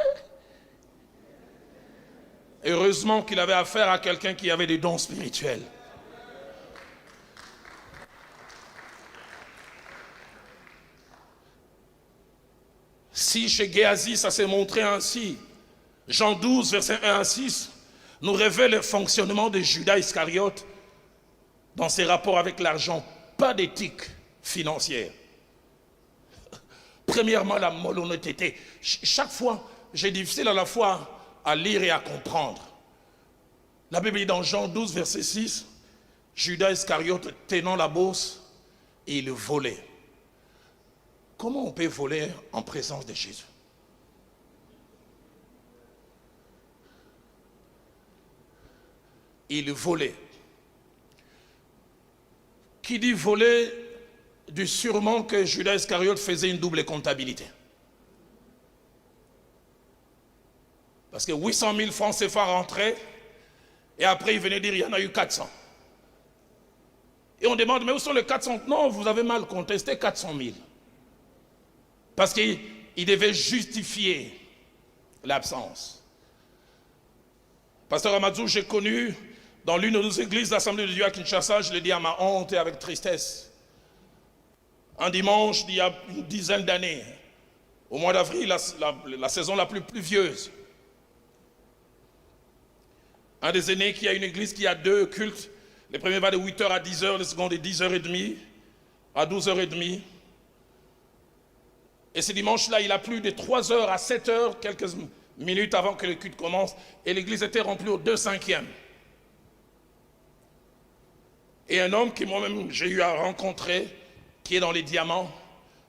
S2: Heureusement qu'il avait affaire à quelqu'un qui avait des dons spirituels. Si chez Géasi ça s'est montré ainsi, Jean 12, verset 1 à 6, nous révèle le fonctionnement de Judas Iscariote dans ses rapports avec l'argent, pas d'éthique financière. Premièrement, la malhonnêteté. Chaque fois, j'ai difficile à la fois à lire et à comprendre. La Bible dit dans Jean 12, verset 6, Judas Iscariote tenant la bourse et il volait. Comment on peut voler en présence de Jésus? Il volait. Qui dit voler, dit sûrement que Judas Iscariote faisait une double comptabilité. Parce que 800 000 francs CFA rentraient, et après il venait dire il y en a eu 400. Et on demande, mais où sont les 400? Non, vous avez mal compté, c'était 400 000. Parce qu'il devait justifier l'absence. Pasteur Amadou, j'ai connu dans l'une de nos églises d'Assemblée de Dieu à Kinshasa, je l'ai dit à ma honte et avec tristesse, un dimanche d'il y a une dizaine d'années, au mois d'avril, la saison la plus pluvieuse. Un des aînés qui a une église qui a 2 cultes, le premier va de 8h à 10h, le second de 10h30 à 12h30. Et ce dimanche-là, il a plu de 3h à 7h, quelques minutes avant que le culte commence, et l'église était remplie aux 2/5. Et un homme que moi-même j'ai eu à rencontrer, qui est dans les diamants,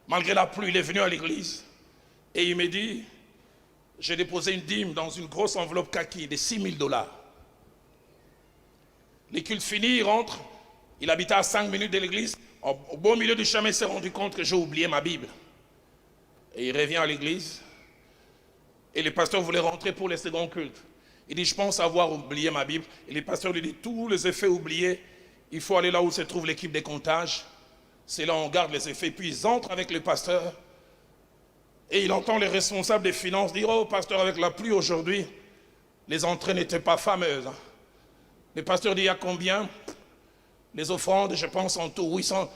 S2: malgré la pluie, il est venu à l'église et il me dit, j'ai déposé une dîme dans une grosse enveloppe kaki de $6,000. Les cultes finis, il rentre, il habitait à 5 minutes de l'église. Au beau milieu du chemin, il s'est rendu compte que j'ai oublié ma Bible. Et il revient à l'église. Et le pasteur voulait rentrer pour les seconds cultes. Il dit, je pense avoir oublié ma Bible. Et le pasteur lui dit, tous les effets oubliés, il faut aller là où se trouve l'équipe des comptages. C'est là où on garde les effets. Puis ils entrent avec le pasteur. Et il entend les responsables des finances dire, oh pasteur, avec la pluie aujourd'hui, les entrées n'étaient pas fameuses. Le pasteur dit, il y a combien? Les offrandes, je pense en tout, 800,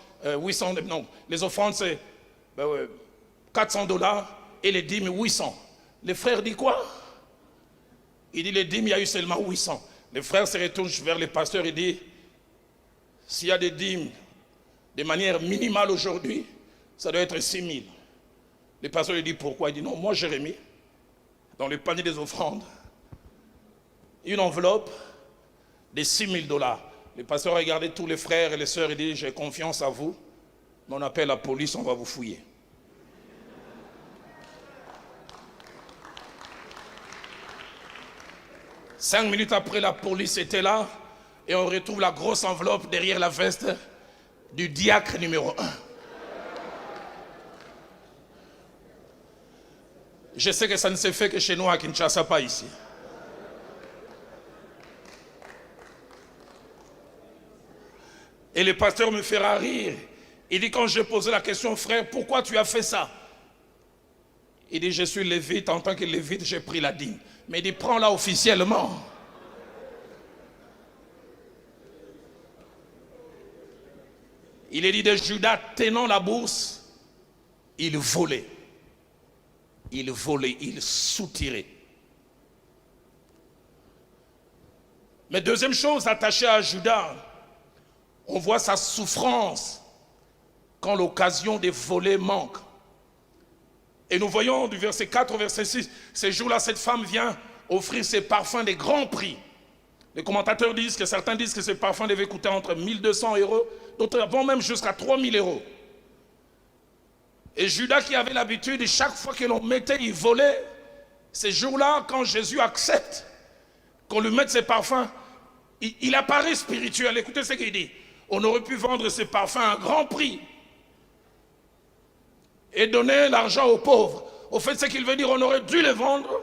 S2: non, les offrandes c'est $400 et les dîmes 800. Le frère dit quoi? Il dit, les dîmes, il y a eu seulement 800. Le frère se retourne vers le pasteur et dit, s'il y a des dîmes de manière minimale aujourd'hui, ça doit être 6 000. Le pasteur lui dit, pourquoi? Il dit, non, moi j'ai remis dans le panier des offrandes une enveloppe de $6,000. Le pasteur a regardé tous les frères et les sœurs et dit, j'ai confiance à vous, mais on appelle la police, on va vous fouiller. Cinq minutes après, la police était là et on retrouve la grosse enveloppe derrière la veste du diacre numéro 1. Je sais que ça ne se fait que chez nous à Kinshasa, pas ici. Et le pasteur me fera rire. Il dit, quand j'ai posé la question, frère, pourquoi tu as fait ça? Il dit, je suis lévite, en tant que lévite, j'ai pris la dîme. Mais il dit, prends-la officiellement. Il est dit de Judas, tenant la bourse, il volait. Il volait, il soutirait. Mais deuxième chose attachée à Judas, on voit sa souffrance quand l'occasion de voler manque. Et nous voyons du verset 4 au verset 6, ces jours-là, cette femme vient offrir ses parfums de grands prix. Les commentateurs disent que certains disent que ces parfums devaient coûter entre 1 200 €, d'autres vont même jusqu'à 3 000 €. Et Judas qui avait l'habitude, chaque fois que l'on mettait, il volait. Ces jours-là, quand Jésus accepte qu'on lui mette ses parfums, il apparaît spirituel. Écoutez ce qu'il dit. On aurait pu vendre ces parfums à un grand prix et donner l'argent aux pauvres. Au fait, ce qu'il veut dire, on aurait dû les vendre.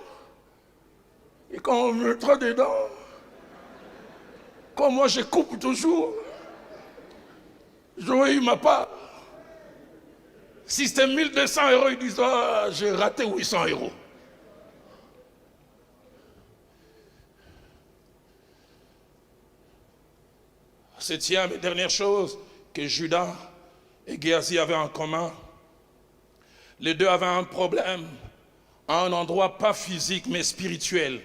S2: Et quand on mettra dedans, comme moi je coupe toujours, j'aurais eu ma part. Si c'était 1 200 €, ils disent, ah, j'ai raté 800 €. Septième et dernière chose que Judas et Géasi avaient en commun, les deux avaient un problème à un endroit pas physique mais spirituel,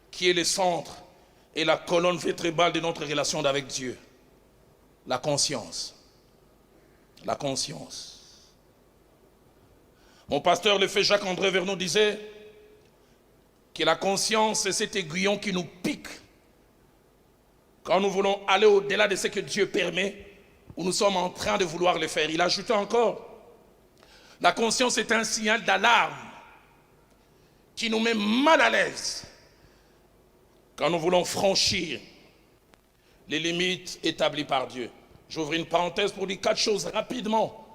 S2: qui est le centre et la colonne vertébrale de notre relation avec Dieu. La conscience. La conscience. Mon pasteur, le fait Jacques-André Vernon, disait que la conscience, c'est cet aiguillon qui nous pique quand nous voulons aller au-delà de ce que Dieu permet, ou nous sommes en train de vouloir le faire. Il ajoutait encore, la conscience est un signal d'alarme qui nous met mal à l'aise quand nous voulons franchir les limites établies par Dieu. J'ouvre une parenthèse pour dire 4 choses rapidement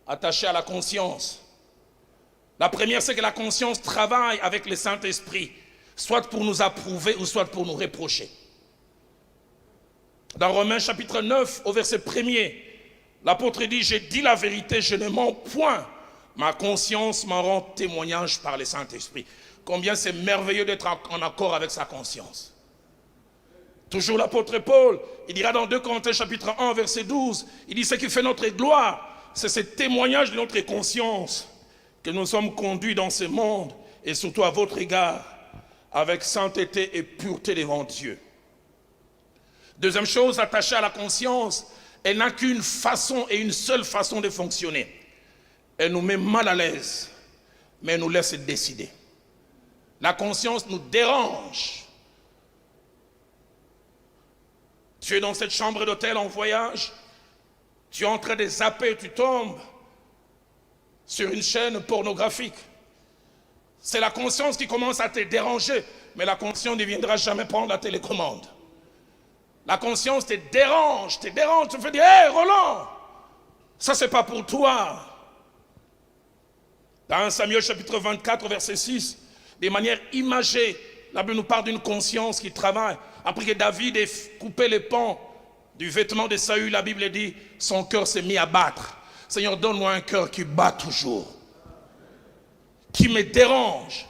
S2: attachées à la conscience. La première, c'est que la conscience travaille avec le Saint-Esprit, soit pour nous approuver ou soit pour nous reprocher. Dans Romains chapitre 9, au verset 1er, l'apôtre dit, j'ai dit la vérité, je ne mens point. Ma conscience m'en rend témoignage par le Saint-Esprit. Combien c'est merveilleux d'être en accord avec sa conscience. Toujours l'apôtre Paul, il dira dans 2 Corinthiens chapitre 1, verset 12, il dit, ce qui fait notre gloire, c'est ce témoignage de notre conscience, que nous sommes conduits dans ce monde, et surtout à votre égard, avec sainteté et pureté devant Dieu. Deuxième chose attachée à la conscience, elle n'a qu'une façon et une seule façon de fonctionner. Elle nous met mal à l'aise, mais elle nous laisse décider. La conscience nous dérange. Tu es dans cette chambre d'hôtel en voyage, tu es en train de zapper, tu tombes sur une chaîne pornographique. C'est la conscience qui commence à te déranger, mais la conscience ne viendra jamais prendre la télécommande. La conscience te dérange, tu fais dire, hé Roland, ça c'est pas pour toi. Dans 1 Samuel chapitre 24, verset 6, de manière imagée, la Bible nous parle d'une conscience qui travaille. Après que David ait coupé les pans du vêtement de Saül, la Bible dit, son cœur s'est mis à battre. Seigneur, donne-moi un cœur qui bat toujours, qui me dérange.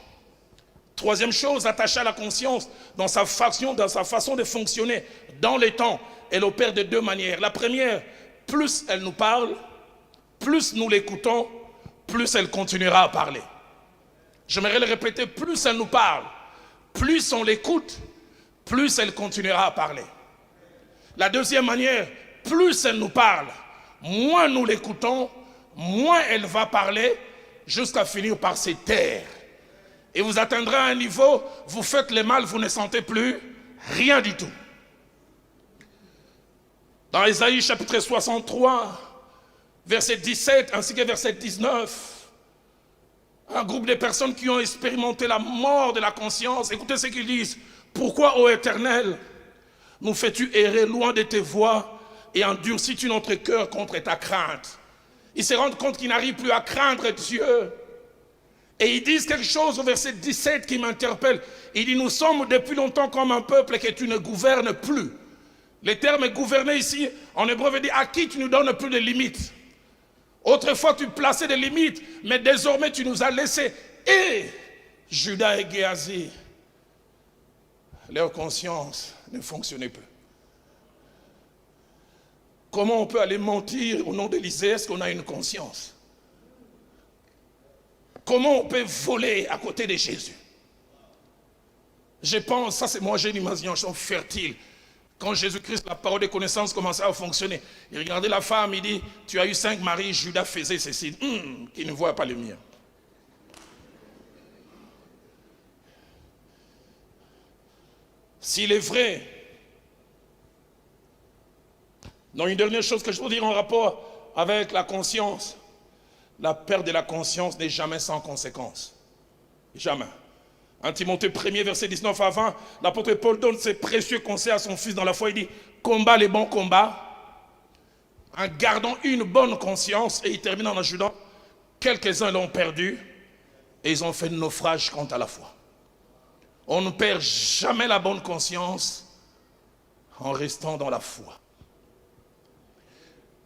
S2: Troisième chose, attachée à la conscience, dans sa façon de fonctionner, dans les temps, elle opère de deux manières. La première, plus elle nous parle, plus nous l'écoutons, plus elle continuera à parler. J'aimerais le répéter, plus elle nous parle, plus on l'écoute, plus elle continuera à parler. La deuxième manière, plus elle nous parle, moins nous l'écoutons, moins elle va parler, jusqu'à finir par se taire. Et vous atteindrez un niveau, vous faites le mal, vous ne sentez plus rien du tout. Dans Ésaïe chapitre 63, verset 17 ainsi que verset 19, un groupe de personnes qui ont expérimenté la mort de la conscience, écoutez ce qu'ils disent. Pourquoi, ô Éternel, nous fais-tu errer loin de tes voies et endurcis-tu notre cœur contre ta crainte? Ils se rendent compte qu'ils n'arrivent plus à craindre Dieu. Et ils disent quelque chose au verset 17 qui m'interpelle. Il dit, nous sommes depuis longtemps comme un peuple que tu ne gouvernes plus. Le terme gouverner ici, en hébreu veut dire à qui tu ne donnes plus de limites. Autrefois tu plaçais des limites, mais désormais tu nous as laissés. Et Judas et Géasi, leur conscience ne fonctionnait plus. Comment on peut aller mentir au nom d'Élisée? Est-ce qu'on a une conscience? Comment on peut voler à côté de Jésus? Je pense, ça c'est moi, j'ai une imagination fertile. Quand Jésus-Christ, la parole de connaissance commençait à fonctionner, il regardait la femme, il dit, tu as eu 5 maris, Judas faisait ceci, qui ne voit pas le mien. S'il est vrai, non, une dernière chose que je veux dire en rapport avec la conscience, la perte de la conscience n'est jamais sans conséquence. Jamais. 1 Timothée 1er, verset 19 à 20, l'apôtre Paul donne ses précieux conseils à son fils dans la foi. Il dit, combat les bons combats, en gardant une bonne conscience. Et il termine en ajoutant, quelques-uns l'ont perdu et ils ont fait naufrage quant à la foi. On ne perd jamais la bonne conscience en restant dans la foi.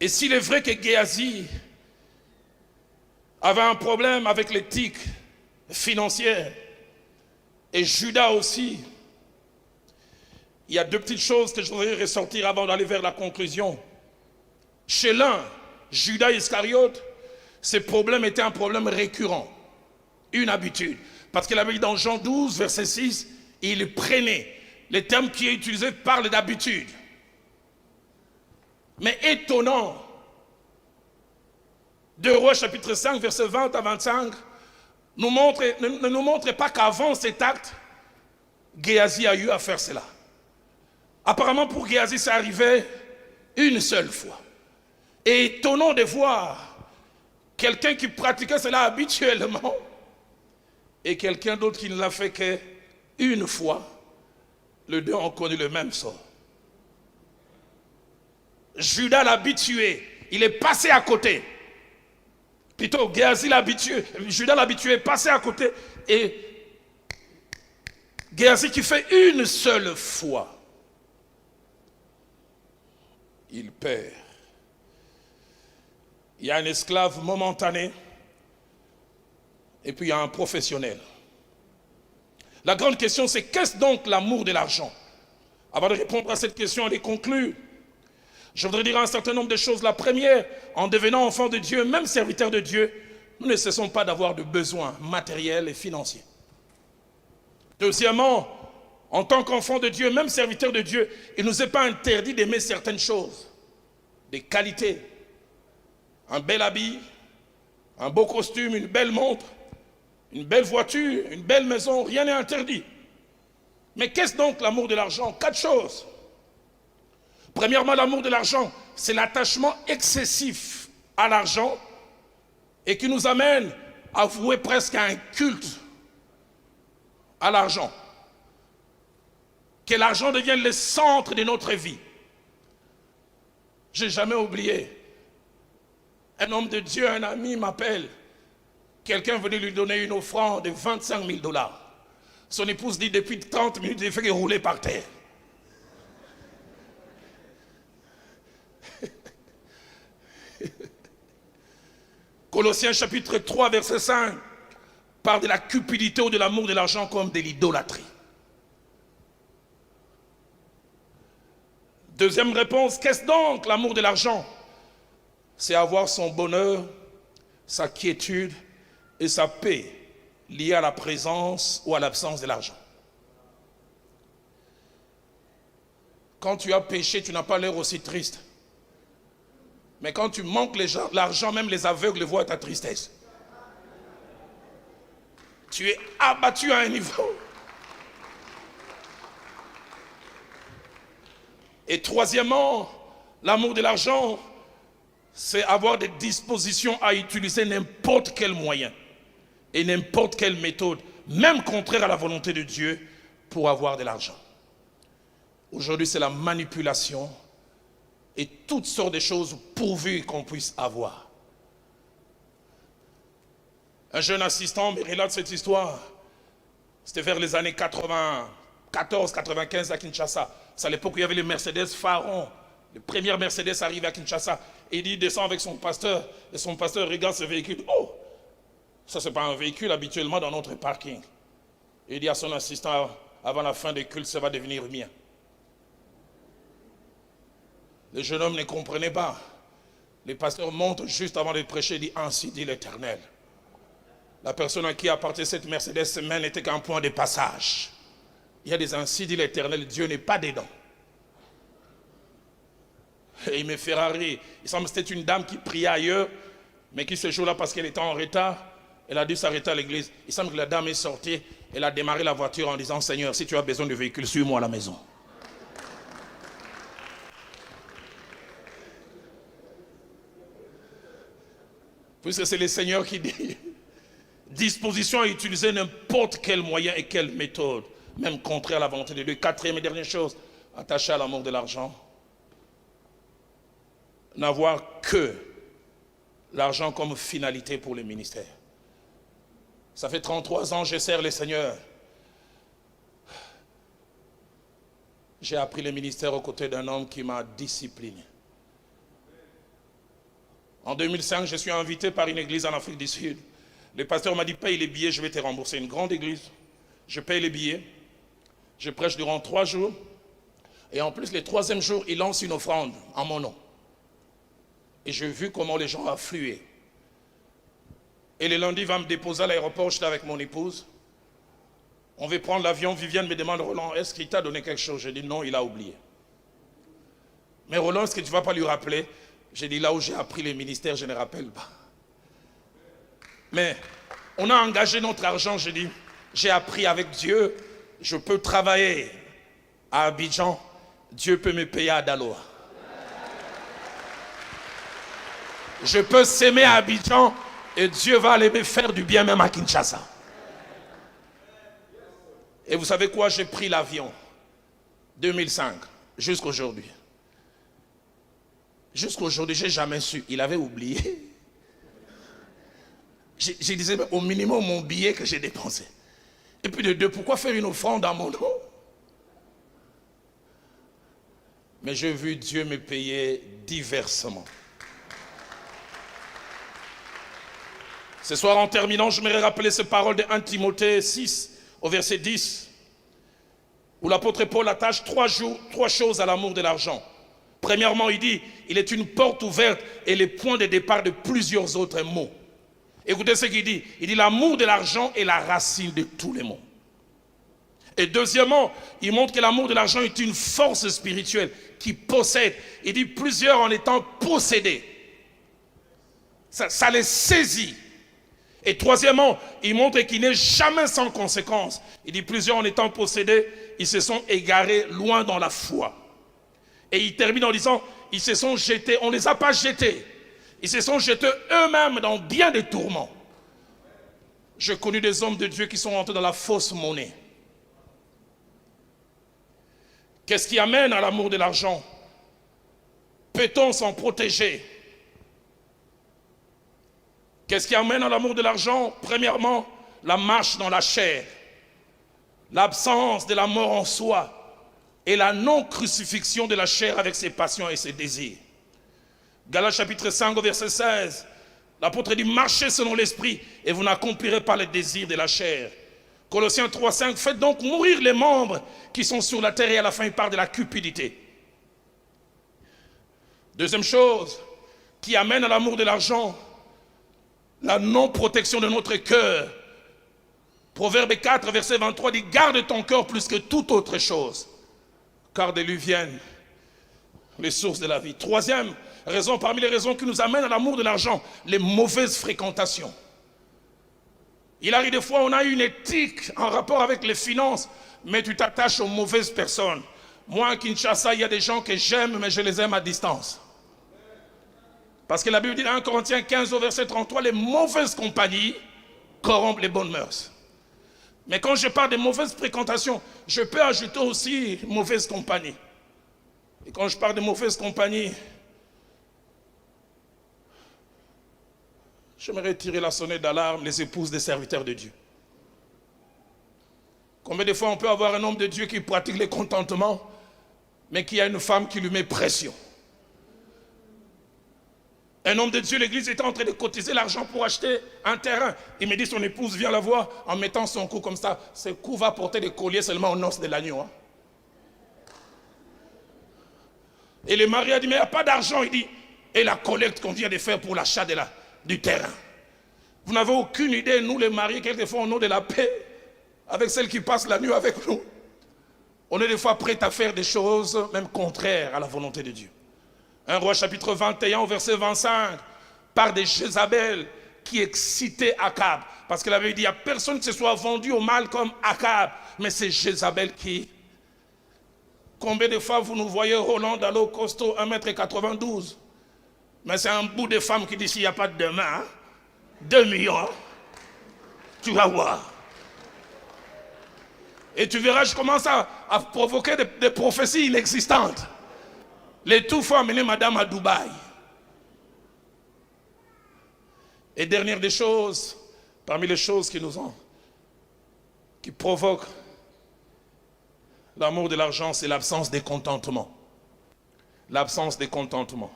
S2: Et s'il est vrai que Géasi avait un problème avec l'éthique financière, et Judas aussi, il y a deux petites choses que je voudrais ressortir avant d'aller vers la conclusion. Chez l'un, Judas Iscariote, ce problème était un problème récurrent, une habitude. Parce que la Bible dans Jean 12, verset 6, il prenait. Le terme qui est utilisé parle d'habitude. Mais étonnant, 2 Rois chapitre 5, verset 20 à 25, ne nous montre pas qu'avant cet acte, Géasi a eu à faire cela. Apparemment pour Géasi, ça arrivait une seule fois. Et étonnant de voir quelqu'un qui pratiquait cela habituellement et quelqu'un d'autre qui ne l'a fait qu'une fois. Les deux ont connu le même sort. Judas l'habitué, il est passé à côté. Plutôt, Géasi l'habitué, Judas l'habitué est passé à côté. Et Géasi qui fait une seule fois, il perd. Il y a un esclave momentané et puis il y a un professionnel. La grande question c'est qu'est-ce donc l'amour de l'argent? Avant de répondre à cette question et de conclure, je voudrais dire un certain nombre de choses. La première, en devenant enfant de Dieu, même serviteur de Dieu, nous ne cessons pas d'avoir de besoins matériels et financiers. Deuxièmement, en tant qu'enfant de Dieu, même serviteur de Dieu, il ne nous est pas interdit d'aimer certaines choses, des qualités. Un bel habit, un beau costume, une belle montre, une belle voiture, une belle maison, rien n'est interdit. Mais qu'est-ce donc l'amour de l'argent? 4 choses. Premièrement, l'amour de l'argent, c'est l'attachement excessif à l'argent et qui nous amène à vouer presque à un culte à l'argent. Que l'argent devienne le centre de notre vie. Je n'ai jamais oublié. Un homme de Dieu, un ami m'appelle. Quelqu'un venait lui donner une offrande de 25 000 $. Son épouse dit depuis 30 minutes, il fait qu'il roulait par terre. Colossiens chapitre 3, verset 5, parle de la cupidité ou de l'amour de l'argent comme de l'idolâtrie. Deuxième réponse, qu'est-ce donc l'amour de l'argent? C'est avoir son bonheur, sa quiétude et sa paix liée à la présence ou à l'absence de l'argent. Quand tu as péché, tu n'as pas l'air aussi triste. Mais quand tu manques l'argent, même les aveugles voient ta tristesse. Tu es abattu à un niveau. Et troisièmement, l'amour de l'argent, c'est avoir des dispositions à utiliser n'importe quel moyen et n'importe quelle méthode, même contraire à la volonté de Dieu, pour avoir de l'argent. Aujourd'hui, c'est la manipulation et toutes sortes de choses pourvues qu'on puisse avoir. Un jeune assistant me relate cette histoire. C'était vers les années 94-95 à Kinshasa. C'est à l'époque où il y avait les Mercedes Pharaon. Les premières Mercedes arrivent à Kinshasa. Et il descend avec son pasteur. Et son pasteur regarde ce véhicule. Oh, ça c'est pas un véhicule habituellement dans notre parking. Et il dit à son assistant, avant la fin des cultes, ça va devenir mien. Le jeune homme ne comprenait pas. Le pasteur monte juste avant de prêcher et dit, ainsi dit l'Éternel. La personne à qui appartenait cette Mercedes semaine n'était qu'un point de passage. Il y a des ainsi dit l'Éternel, Dieu n'est pas dedans. Et il me fait rire. Il semble que c'était une dame qui priait ailleurs, mais qui ce jour-là, parce qu'elle était en retard, elle a dû s'arrêter à l'église. Il semble que la dame est sortie, elle a démarré la voiture en disant, Seigneur, si tu as besoin de véhicule, suis-moi à la maison. Puisque c'est le Seigneur qui dit, disposition à utiliser n'importe quel moyen et quelle méthode, même contraire à la volonté de Dieu. Quatrième et dernière chose, attaché à l'amour de l'argent, n'avoir que l'argent comme finalité pour le ministère. Ça fait 33 ans que je sers le Seigneur. J'ai appris le ministère aux côtés d'un homme qui m'a discipliné. En 2005, je suis invité par une église en Afrique du Sud. Le pasteur m'a dit, paye les billets, je vais te rembourser. Une grande église. Je paye les billets. Je prêche durant 3 jours. Et en plus, le 3e jour, il lance une offrande en mon nom. Et j'ai vu comment les gens affluaient. Et le lundi, il va me déposer à l'aéroport, j'étais avec mon épouse. On va prendre l'avion, Viviane me demande, Roland, est-ce qu'il t'a donné quelque chose? J'ai dit non, il a oublié. Mais Roland, est-ce que tu ne vas pas lui rappeler? J'ai dit là où j'ai appris les ministères, je ne rappelle pas. Mais on a engagé notre argent, j'ai dit, j'ai appris avec Dieu, je peux travailler à Abidjan, Dieu peut me payer à Daloa. Je peux s'aimer à Abidjan et Dieu va aller me faire du bien même à Kinshasa. Et vous savez quoi, j'ai pris l'avion 2005 jusqu'aujourd'hui. Jusqu'aujourd'hui, je n'ai jamais su. Il avait oublié. Je disais au minimum mon billet que j'ai dépensé. Et puis de deux, pourquoi faire une offrande à mon nom? Mais j'ai vu Dieu me payer diversement. Ce soir, en terminant, je m'aimerais rappeler ces paroles de 1 Timothée 6, au verset 10, où l'apôtre Paul attache 3 choses à l'amour de l'argent. Premièrement, il dit, il est une porte ouverte et le point de départ de plusieurs autres mots. Écoutez ce qu'il dit. Il dit, l'amour de l'argent est la racine de tous les maux. Et deuxièmement, il montre que l'amour de l'argent est une force spirituelle qui possède. Il dit, plusieurs en étant possédés. Ça les saisit. Et troisièmement, il montre qu'il n'est jamais sans conséquence. Il dit, plusieurs en étant possédés, ils se sont égarés loin dans la foi. Et il termine en disant, ils se sont jetés, on ne les a pas jetés. Ils se sont jetés eux-mêmes dans bien des tourments. J'ai connu des hommes de Dieu qui sont entrés dans la fausse monnaie. Qu'est-ce qui amène à l'amour de l'argent? Peut-on s'en protéger? Qu'est-ce qui amène à l'amour de l'argent? Premièrement, la marche dans la chair, l'absence de la mort en soi et la non-crucifixion de la chair avec ses passions et ses désirs. Galates chapitre 5 au verset 16, l'apôtre dit, marchez selon l'esprit et vous n'accomplirez pas les désirs de la chair. Colossiens 3,5, faites donc mourir les membres qui sont sur la terre, et à la fin il parle de la cupidité. Deuxième chose qui amène à l'amour de l'argent, la non-protection de notre cœur. Proverbe 4 verset 23 dit, garde ton cœur plus que toute autre chose, car de lui viennent les sources de la vie. Troisième raison, parmi les raisons qui nous amènent à l'amour de l'argent, les mauvaises fréquentations. Il arrive des fois, on a une éthique en rapport avec les finances, mais tu t'attaches aux mauvaises personnes. Moi, à Kinshasa, il y a des gens que j'aime, mais je les aime à distance. Parce que la Bible dit dans 1 Corinthiens 15 au verset 33, les mauvaises compagnies corrompent les bonnes mœurs. Mais quand je parle de mauvaises fréquentations, je peux ajouter aussi mauvaise compagnie. Et quand je parle de mauvaise compagnie, j'aimerais tirer la sonnette d'alarme, les épouses des serviteurs de Dieu. Combien de fois on peut avoir un homme de Dieu qui pratique le contentement, mais qui a une femme qui lui met pression? Un homme de Dieu, l'église était en train de cotiser l'argent pour acheter un terrain. Il me dit, son épouse vient la voir en mettant son cou comme ça. Ce cou va porter des colliers seulement aux noces de l'agneau. Hein. Et le mari a dit, mais il n'y a pas d'argent. Il dit, et la collecte qu'on vient de faire pour l'achat du terrain. Vous n'avez aucune idée, nous les mariés, quelquefois on a de la paix avec celle qui passe la nuit avec nous. On est des fois prêts à faire des choses même contraires à la volonté de Dieu. 1 Roi chapitre 21 au verset 25 par des Jézabel qui excitaient Akab. Parce que la Bible dit, il n'y a personne qui se soit vendu au mal comme Akab, mais c'est Jézabel qui... Combien de fois vous nous voyez Roland Dallot costaud 1,92 m, mais c'est un bout de femme qui dit s'il n'y a pas de demain, 2 millions, tu vas voir. Et tu verras, je commence à provoquer des prophéties inexistantes. Les tout faut amener madame à Dubaï. Et dernière des choses, parmi les choses qui provoquent l'amour de l'argent, c'est l'absence de contentement. L'absence de contentement.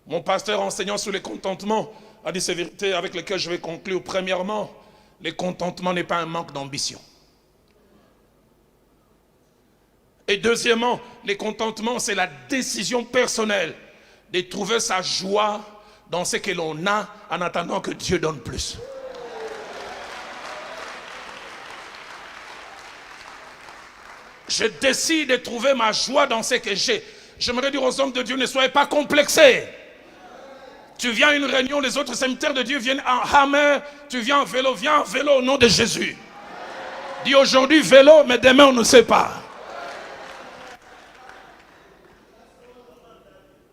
S2: Mon pasteur enseignant sur le contentement a dit ces vérités avec lesquelles je vais conclure. Premièrement, le contentement n'est pas un manque d'ambition. Et deuxièmement, le contentement, c'est la décision personnelle de trouver sa joie dans ce que l'on a en attendant que Dieu donne plus. Je décide de trouver ma joie dans ce que j'ai. J'aimerais dire aux hommes de Dieu, ne soyez pas complexés. Tu viens à une réunion, les autres serviteurs de Dieu viennent en hammer, tu viens en vélo, viens en vélo au nom de Jésus. Dis aujourd'hui vélo, mais demain on ne sait pas.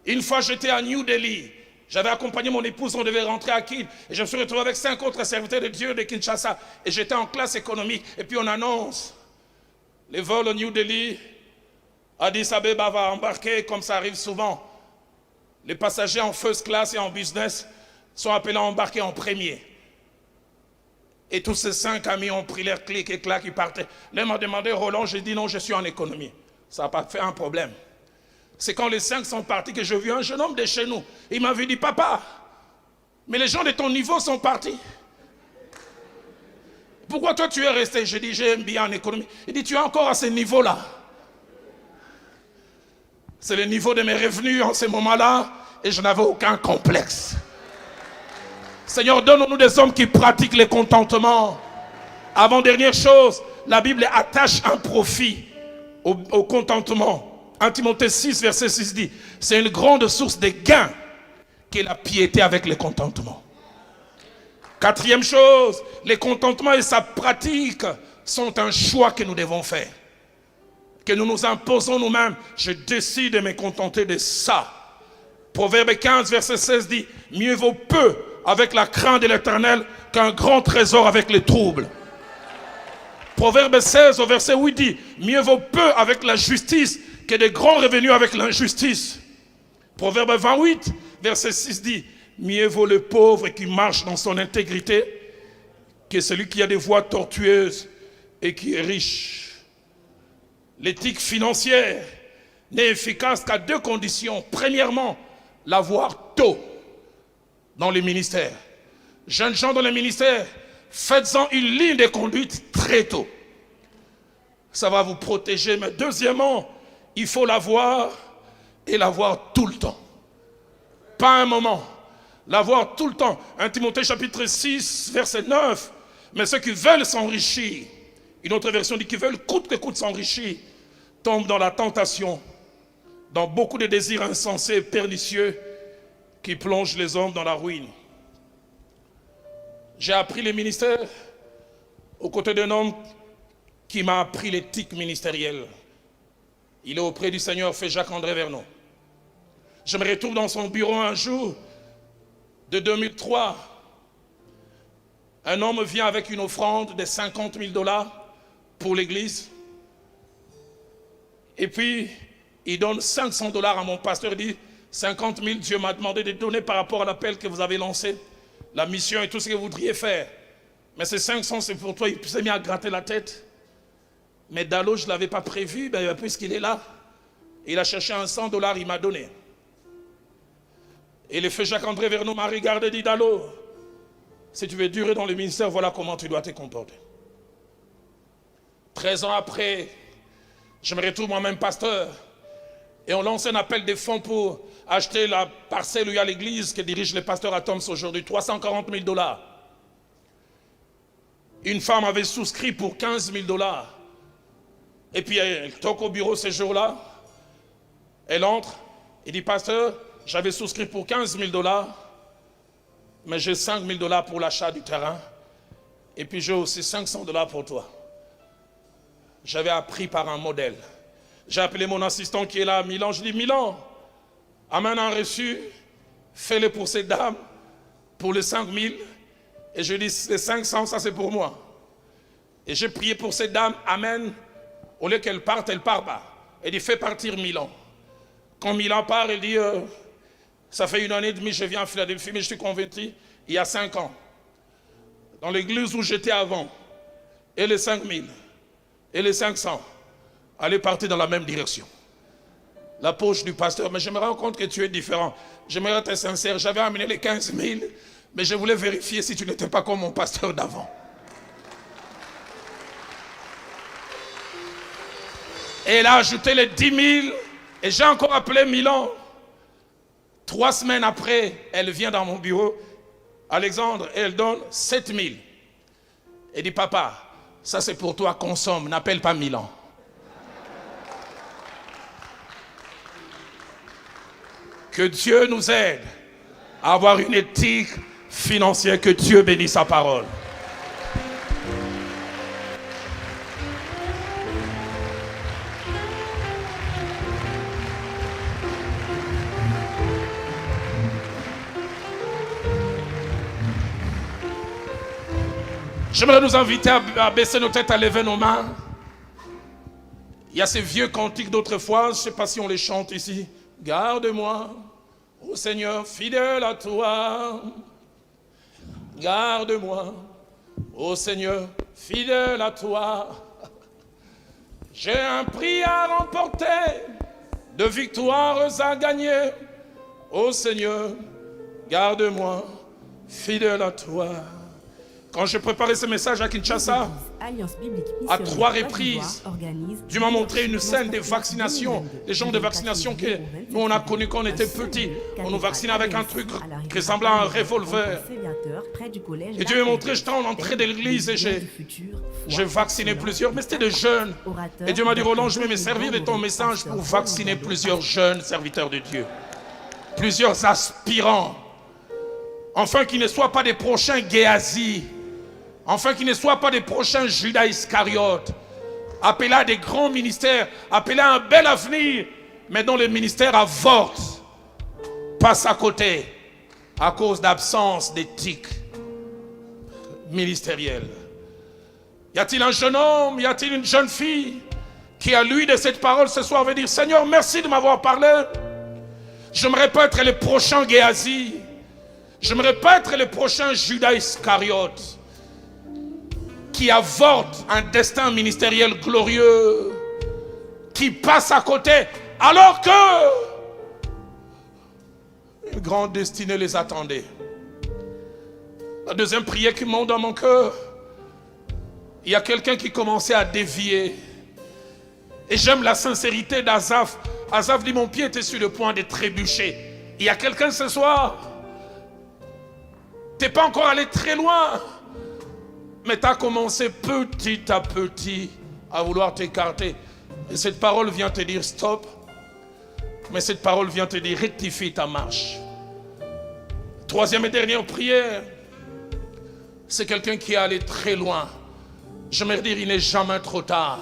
S2: Une fois j'étais à New Delhi, j'avais accompagné mon épouse, on devait rentrer à Kiev, et je me suis retrouvé avec 5 autres serviteurs de Dieu de Kinshasa, et j'étais en classe économique, et puis on annonce, les vols au New Delhi, Addis Abeba va embarquer, comme ça arrive souvent. Les passagers en first class et en business sont appelés à embarquer en premier. Et tous ces 5 amis ont pris leur clic et clac, ils partaient. L'un m'a demandé, Roland, j'ai dit non, je suis en économie. Ça n'a pas fait un problème. C'est quand les 5 sont partis que je vis un jeune homme de chez nous. Il m'avait dit, papa, mais les gens de ton niveau sont partis. Pourquoi toi tu es resté? J'ai dit, j'aime bien en économie. Il dit, tu es encore à ce niveau-là. C'est le niveau de mes revenus en ce moment-là et je n'avais aucun complexe. Seigneur, donne-nous des hommes qui pratiquent le contentement. Avant-dernière chose, la Bible attache un profit au contentement. 1 Timothée 6, verset 6 dit, c'est une grande source de gain qu'est la piété avec le contentement. Quatrième chose, le contentement et sa pratique sont un choix que nous devons faire. que nous nous imposons nous-mêmes. Je décide de me contenter de ça. Proverbe 15, verset 16 dit, mieux vaut peu avec la crainte de l'Éternel qu'un grand trésor avec les troubles. Proverbe 16 au verset 8 dit, mieux vaut peu avec la justice que de grands revenus avec l'injustice. Proverbe 28, verset 6 dit, mieux vaut le pauvre qui marche dans son intégrité que celui qui a des voies tortueuses et qui est riche. L'éthique financière n'est efficace qu'à deux conditions. Premièrement, l'avoir tôt dans les ministères. Jeunes gens dans les ministères, faites-en une ligne de conduite très tôt. Ça va vous protéger. Mais deuxièmement, il faut l'avoir et l'avoir tout le temps. Pas un moment. L'avoir tout le temps. 1 Timothée chapitre 6, verset 9. Mais ceux qui veulent s'enrichir, une autre version dit qu'ils veulent coûte que coûte s'enrichir, tombent dans la tentation, dans beaucoup de désirs insensés et pernicieux qui plongent les hommes dans la ruine. J'ai appris les ministères aux côtés d'un homme qui m'a appris l'éthique ministérielle. Il est auprès du Seigneur, fait Jacques-André Vernon. Je me retrouve dans son bureau un jour de 2003. Un homme vient avec une offrande de 50 000 $ pour l'église. Et puis, il donne 500 $ à mon pasteur. Il dit, 50 000, Dieu m'a demandé de donner par rapport à l'appel que vous avez lancé, la mission et tout ce que vous voudriez faire. Mais ces 500, c'est pour toi. Il s'est mis à gratter la tête. Mais Dalo, je ne l'avais pas prévu, puisqu'il est là. Il a cherché un 100 $, il m'a donné. Et le feu Jacques-André Vernon m'a regardé et dit, Dalo, si tu veux durer dans le ministère, voilà comment tu dois te comporter. 13 ans après, je me retrouve moi-même pasteur. Et on lance un appel de fonds pour acheter la parcelle où il y a l'église que dirige le pasteur Atoms aujourd'hui, 340 000 $. Une femme avait souscrit pour 15 000 $. Et puis elle toque au bureau ce jour-là. Elle entre et dit, pasteur, j'avais souscrit pour 15 000 $, mais j'ai 5 000 $ pour l'achat du terrain. Et puis j'ai aussi 500 $ pour toi. J'avais appris par un modèle. J'ai appelé mon assistant qui est là à Milan. Je dis, Milan, amène un reçu, fais-le pour ces dames, pour les 5 000. Et je dis, les 500, ça c'est pour moi. Et j'ai prié pour ces dames, amène. Au lieu qu'elle parte, elle part bas. Elle dit, fais partir Milan. Quand Milan part, elle dit, ça fait 1 an et demie, je viens à Philadelphie, mais je suis converti il y a 5 ans. Dans l'église où j'étais avant, et les 5 000, et les 500, allaient partir dans la même direction. La poche du pasteur, mais je me rends compte que tu es différent. J'aimerais être sincère, j'avais amené les 15 000, mais je voulais vérifier si tu n'étais pas comme mon pasteur d'avant. Et elle a ajouté les 10 000, et j'ai encore appelé Milan. 3 semaines après, elle vient dans mon bureau, Alexandre, et elle donne 7 000. Elle dit, papa, ça c'est pour toi, consomme, n'appelle pas Milan. Que Dieu nous aide à avoir une éthique financière, que Dieu bénisse sa parole. J'aimerais nous inviter à baisser nos têtes, à lever nos mains. Il y a ces vieux cantiques d'autrefois, je ne sais pas si on les chante ici. Garde-moi, ô Seigneur, fidèle à toi. Garde-moi, ô Seigneur, fidèle à toi. J'ai un prix à remporter, de victoires à gagner. Ô Seigneur, garde-moi, fidèle à toi. Quand je préparais ce message à Kinshasa, à 3 reprises, Dieu m'a montré une scène de vaccination, des gens de vaccination que nous on a connus quand on était petits. On nous vaccinait avec un truc ressemblant à un revolver. Et Dieu m'a montré, j'étais en entrée de l'église et j'ai vacciné plusieurs, mais c'était des jeunes. Et Dieu m'a dit, Roland, je vais me servir de ton message pour vacciner plusieurs jeunes serviteurs de Dieu. Plusieurs aspirants. Enfin, qu'ils ne soient pas des prochains Géasi. Enfin, qu'ils ne soient pas des prochains Judas Iscariote. appelés à des grands ministères, appelés à un bel avenir, mais dont le ministère avorte, passe à côté à cause d'absence d'éthique ministérielle. Y a-t-il un jeune homme, y a-t-il une jeune fille qui a lu de cette parole ce soir veut dire: Seigneur, merci de m'avoir parlé. J'aimerais pas être le prochain Géasi. J'aimerais pas être le prochain Judas Iscariote qui avorte un destin ministériel glorieux, qui passe à côté alors que une grande destinée les attendait. La deuxième prière qui monte dans mon cœur, il y a quelqu'un qui commençait à dévier. Et j'aime la sincérité d'Azaph. Azaph dit: mon pied était sur le point de trébucher. Il y a quelqu'un ce soir, tu n'es pas encore allé très loin, mais tu as commencé petit à petit à vouloir t'écarter. Et cette parole vient te dire stop. Mais cette parole vient te dire rectifie ta marche. Troisième et dernière prière, c'est quelqu'un qui est allé très loin. J'aimerais dire: il n'est jamais trop tard.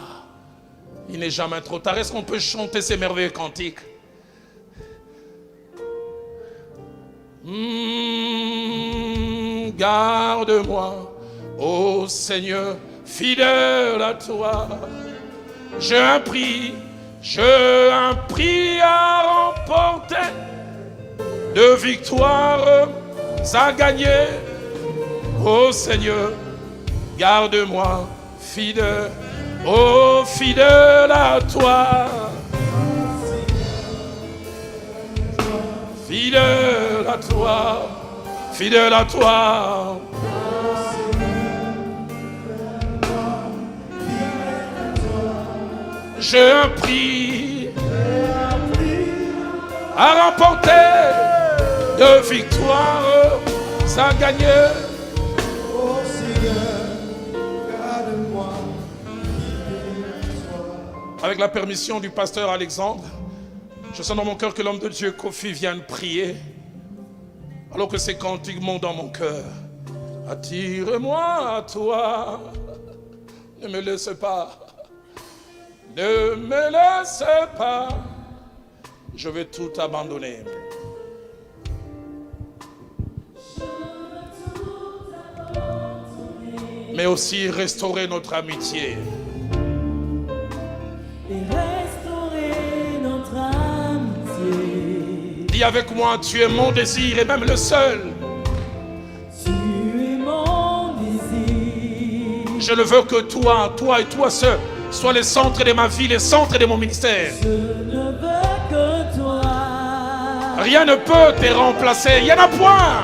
S2: Il n'est jamais trop tard. Est-ce qu'on peut chanter ces merveilleux cantiques? Garde-moi, ô Seigneur, fidèle à toi. J'ai un prix à remporter, de victoires à gagner. Ô Seigneur, garde-moi, fidèle, ô fidèle à toi. Fidèle à toi, fidèle à toi. J'ai un prix à remporter, de victoires à gagner.
S1: Oh Seigneur, garde-moi.
S2: Avec la permission du pasteur Alexandre, je sens dans mon cœur que l'homme de Dieu Kofi vient de prier, alors que ces cantiques montent dans mon cœur. Attire-moi à toi, ne me laisse pas. Ne me laisse pas, je vais tout abandonner. Mais aussi restaurer notre amitié.
S4: Et restaurer notre amitié.
S2: Dis avec moi: tu es mon désir et même le seul.
S4: Tu es mon désir.
S2: Je ne veux que toi et toi seul, sois le centre de ma vie, le centre de mon ministère.
S4: Je ne veux que toi.
S2: Rien ne peut te remplacer, il n'y en a point.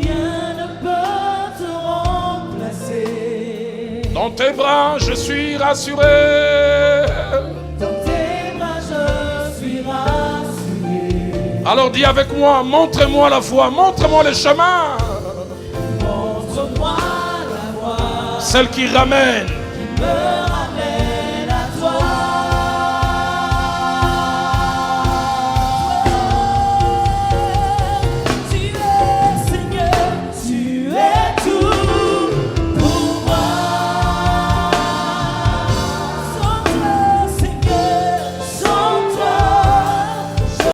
S4: Rien ne peut te remplacer.
S2: Dans tes bras, je suis rassuré.
S4: Dans tes bras, je suis rassuré.
S2: Alors dis avec moi: montre-moi la voie, montre-moi le chemin.
S4: Montre-moi la voie.
S2: Celle qui ramène